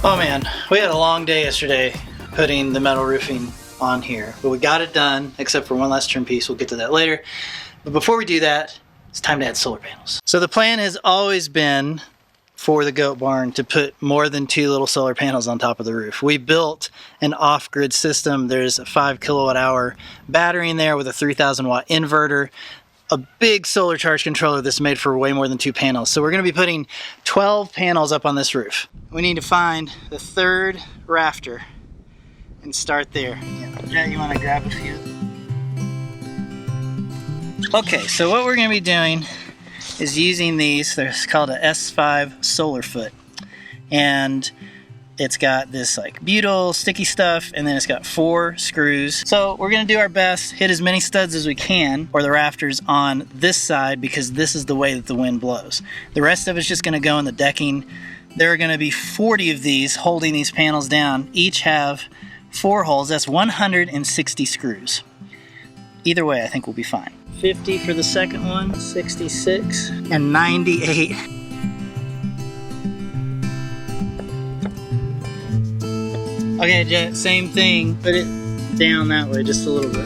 Oh man, we had a long day yesterday putting the metal roofing on here, but we got it done except for one last trim piece. We'll get to that later. But before we do that, it's time to add solar panels. So the plan has always been for the goat barn to put more than 2 little solar panels on top of the roof. We built an off-grid system. There's a 5 kilowatt hour battery in there with a 3,000 watt inverter, a big solar charge controller that's made for way more than 2 panels. So we're gonna be putting 12 panels up on this roof. We need to find the 3rd rafter and start there. Yeah, you wanna grab a few? Okay, so what we're gonna be doing is using these. They're called a S5 solar foot. And it's got this like butyl sticky stuff, and then it's got 4 screws. So we're gonna do our best, hit as many studs as we can, or the rafters on this side, because this is the way that the wind blows. The rest of it's just gonna go in the decking. There are gonna be 40 of these holding these panels down. Each have 4 holes. That's 160 screws. Either way, I think we'll be fine. 50 for the second one, 66, and 98. Okay, Jet, same thing. Put it down that way just a little bit.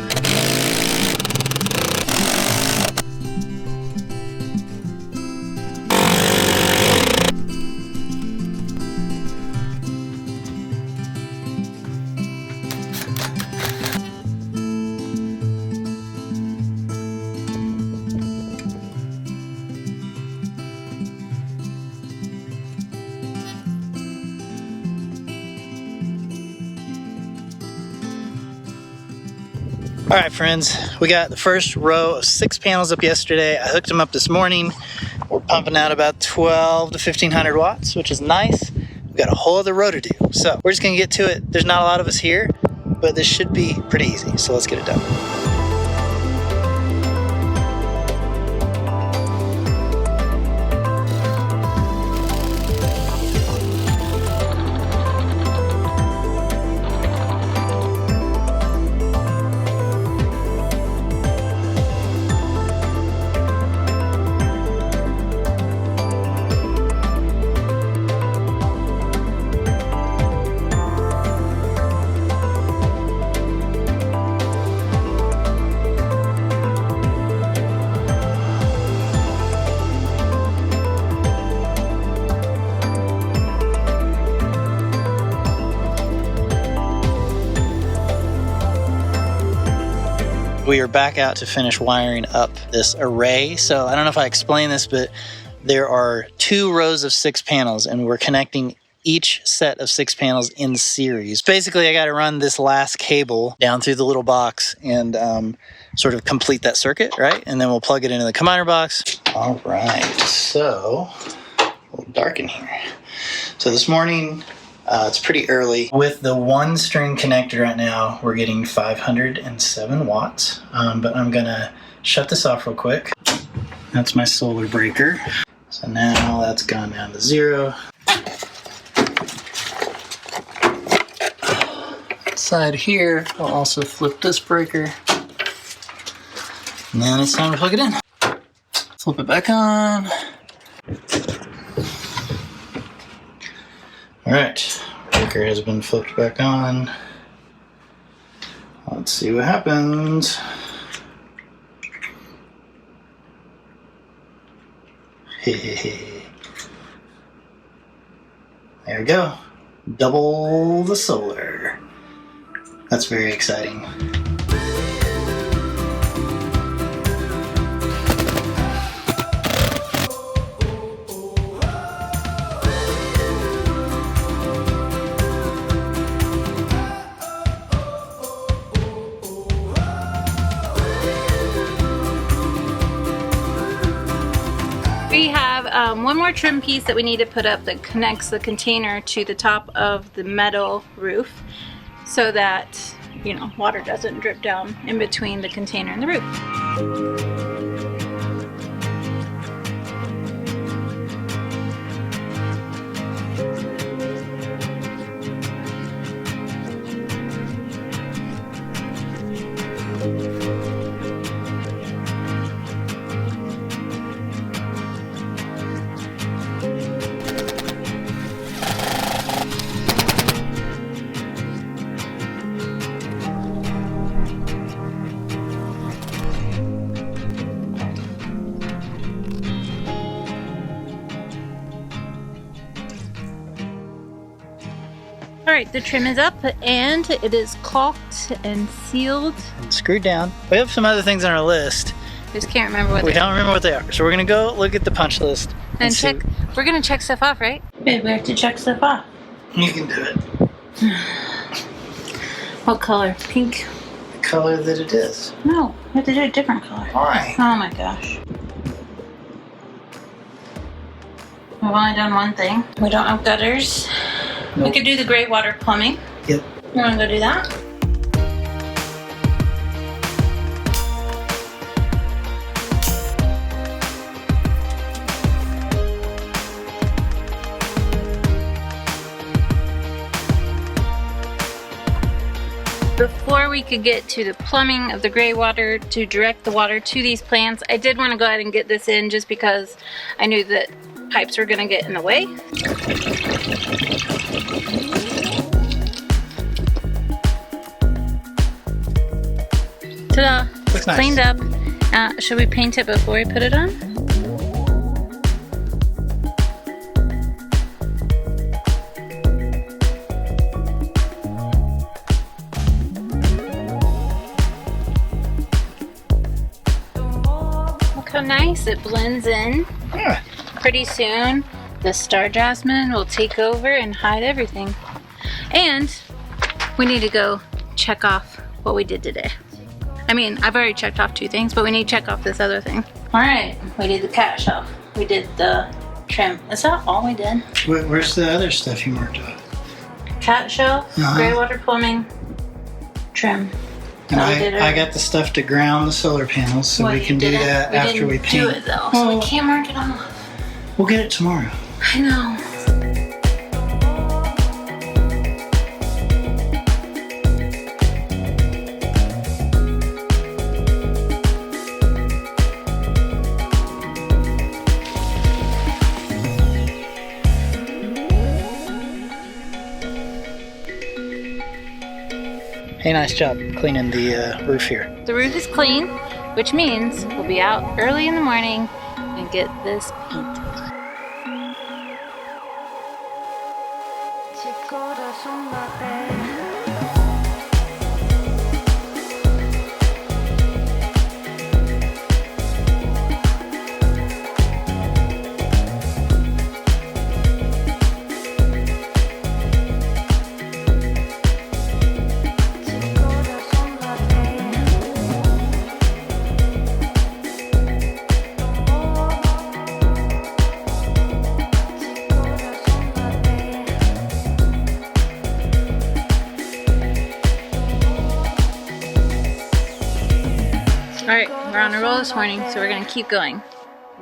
All right, friends, we got the first row of 6 panels up yesterday. I hooked them up this morning. We're pumping out about 12 to 1500 watts, which is nice. We got a whole other row to do. So we're just gonna get to it. There's not a lot of us here, but this should be pretty easy. So let's get it done. We are back out to finish wiring up this array. So I don't know if I explained this, but there are 2 rows of 6 panels, and we're connecting each set of 6 panels in series. Basically, I got to run this last cable down through the little box and sort of complete that circuit, right? And then we'll plug it into the combiner box. All right, so a little dark in here. So this morning, it's pretty early. With the 1 string connector right now, we're getting 507 watts, but I'm gonna shut this off real quick. That's my solar breaker. So now that's gone down to 0. Side here, I'll also flip this breaker. And then it's time to plug it in. Flip it back on. All right, breaker has been flipped back on. Let's see what happens. There we go. Double the solar. That's very exciting. We have one more trim piece that we need to put up that connects the container to the top of the metal roof so that, you know, water doesn't drip down in between the container and the roof. Alright, the trim is up and it is caulked and sealed. And screwed down. We have some other things on our list. Just can't remember what We don't remember what they are. So we're gonna go look at the punch list. and see- check. We're gonna check stuff off, right? Babe, we have to check stuff off. You can do it. What color? Pink? The color that it is. No, we have to do a different color. Why? Oh my gosh. We've only done one thing. We don't have gutters. We Nope. could do the gray water plumbing. Yep. You wanna go do that? Before we could get to the plumbing of the gray water to direct the water to these plants, I did want to go ahead and get this in just because I knew that pipes were going to get in the way. Ta-da! Looks nice. Cleaned up. Should we paint it before we put it on? Look how nice it blends in. Yeah. Pretty soon, the star jasmine will take over and hide everything. And we need to go check off what we did today. I mean, I've already checked off 2 things, but we need to check off this other thing. All right, we did the cat shelf. We did the trim. Is that all we did? Where's the other stuff you marked off? Cat shelf, gray water plumbing, trim. And So we did I got the stuff to ground the solar panels, so Well, we you can do didn't- that after we didn't paint. do it though, so we can't mark it off. We'll get it tomorrow. I know. Hey, nice job cleaning the roof here. The roof is clean, which means we'll be out early in the morning and get this painted. Alright, we're on a roll this morning, so we're going to keep going.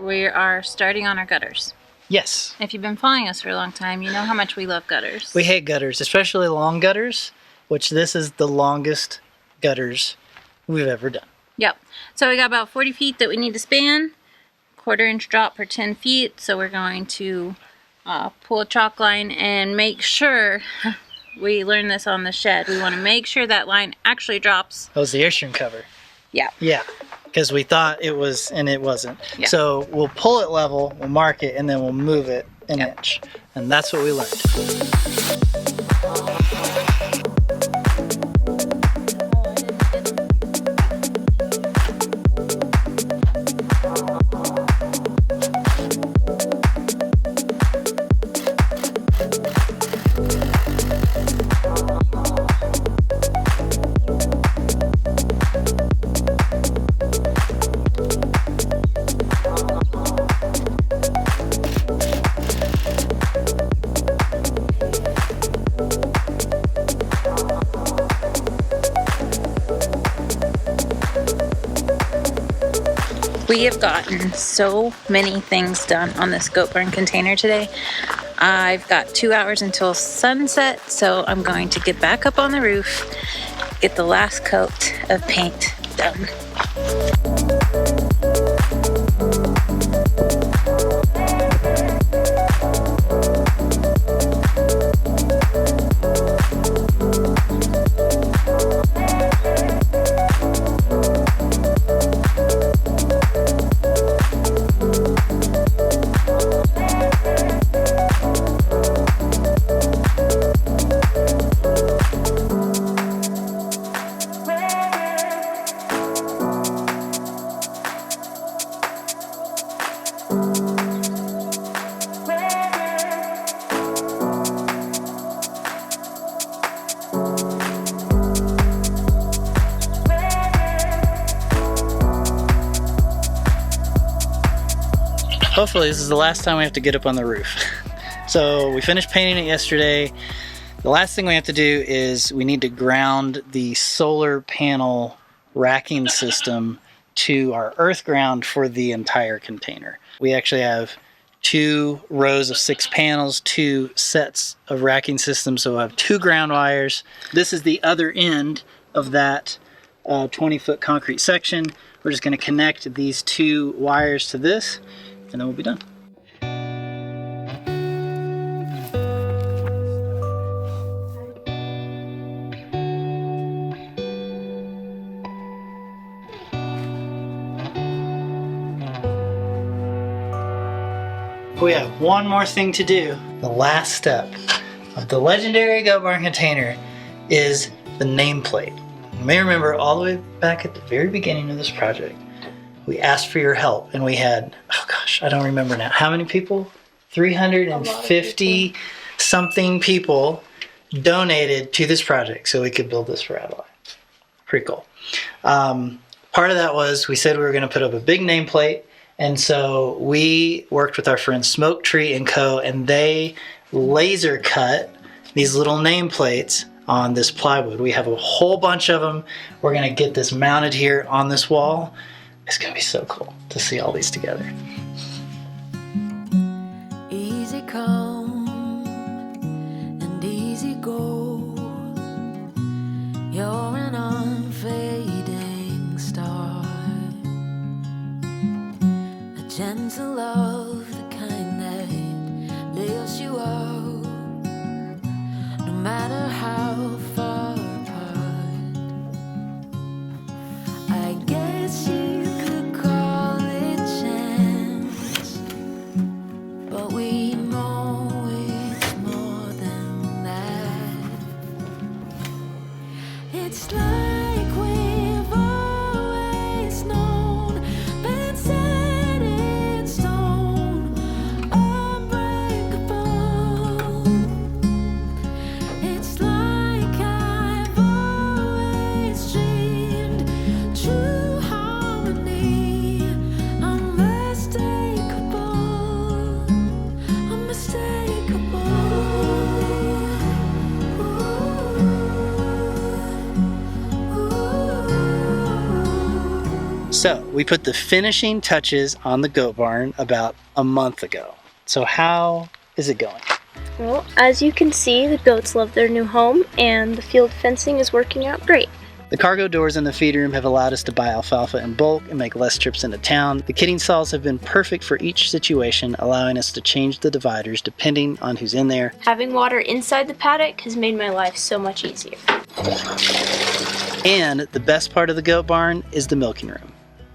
We are starting on our gutters. Yes. If you've been following us for a long time, you know how much we love gutters. We hate gutters, especially long gutters, which this is the longest gutters we've ever done. Yep. So we got about 40 feet that we need to span. 1/4 inch drop per 10 feet. So we're going to pull a chalk line and make sure, we learned this on the shed, we want to make sure that line actually drops. That was the airstream cover. Yeah. Yeah, because we thought it was, and it wasn't. Yeah. So we'll pull it level, we'll mark it, and then we'll move it an inch. And that's what we learned. We have gotten so many things done on this goat barn container today. I've got 2 hours until sunset, so I'm going to get back up on the roof, get the last coat of paint done. hopefully this is the last time we have to get up on the roof. So we finished painting it yesterday. The last thing we have to do is we need to ground the solar panel racking system to our earth ground for the entire container. We actually have 2 rows of 6 panels, 2 sets of racking systems, so we'll have 2 ground wires. This is the other end of that 20-foot concrete section. We're just going to connect these 2 wires to this, and then we'll be done. We have one more thing to do. The last step of the legendary goat barn container is the nameplate. You may remember all the way back at the very beginning of this project, we asked for your help, and we had, oh gosh, I don't remember now. How many people? 350 something people donated to this project so we could build this for Adali. Pretty cool. Part of that was we said we were going to put up a big nameplate. And so we worked with our friends Smoke Tree & Co. and they laser cut these little nameplates on this plywood. We have a whole bunch of them. We're gonna get this mounted here on this wall. It's gonna be so cool to see all these together. Easy come and easy go. You're an unfading star. Gentle love, the kind that lifts you up, no matter how far apart. I guess you could call it chance, but we know it's more than that. It's like we've always known, been said. So we put the finishing touches on the goat barn about a month ago. So how is it going? Well, as you can see, the goats love their new home and the field fencing is working out great. The cargo doors in the feed room have allowed us to buy alfalfa in bulk and make less trips into town. The kidding stalls have been perfect for each situation, allowing us to change the dividers depending on who's in there. Having water inside the paddock has made my life so much easier. And the best part of the goat barn is the milking room.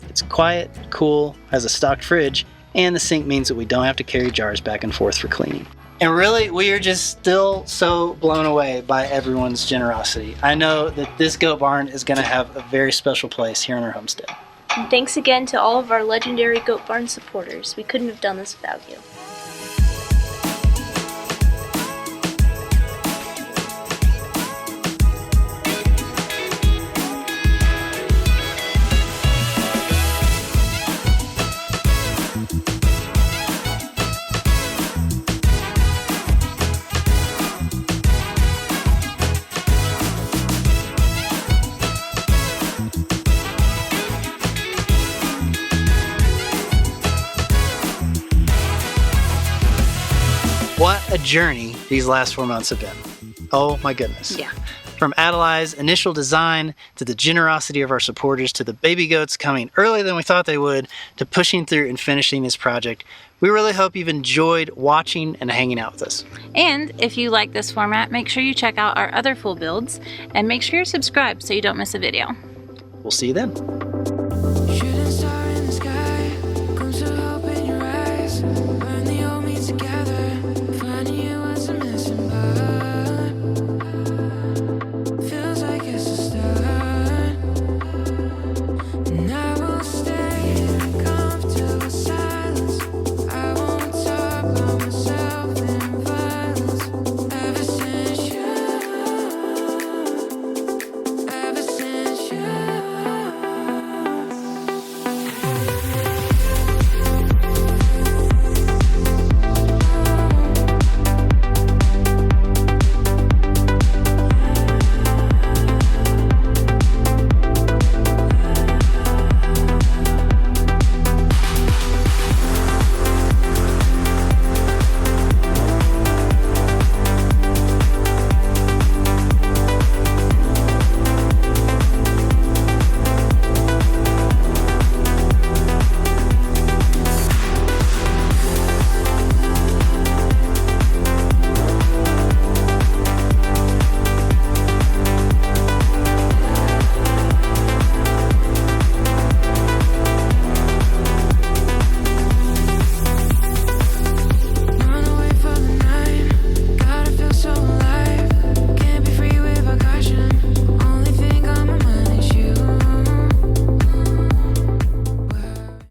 It's quiet, cool, has a stocked fridge, and the sink means that we don't have to carry jars back and forth for cleaning. And really, we are just still so blown away by everyone's generosity. I know that this goat barn is going to have a very special place here in our homestead. And thanks again to all of our legendary goat barn supporters. We couldn't have done this without you. What a journey these last 4 months have been. Oh my goodness. Yeah. From Adali's initial design, to the generosity of our supporters, to the baby goats coming earlier than we thought they would, to pushing through and finishing this project. We really hope you've enjoyed watching and hanging out with us. And if you like this format, make sure you check out our other full builds and make sure you're subscribed so you don't miss a video. We'll see you then.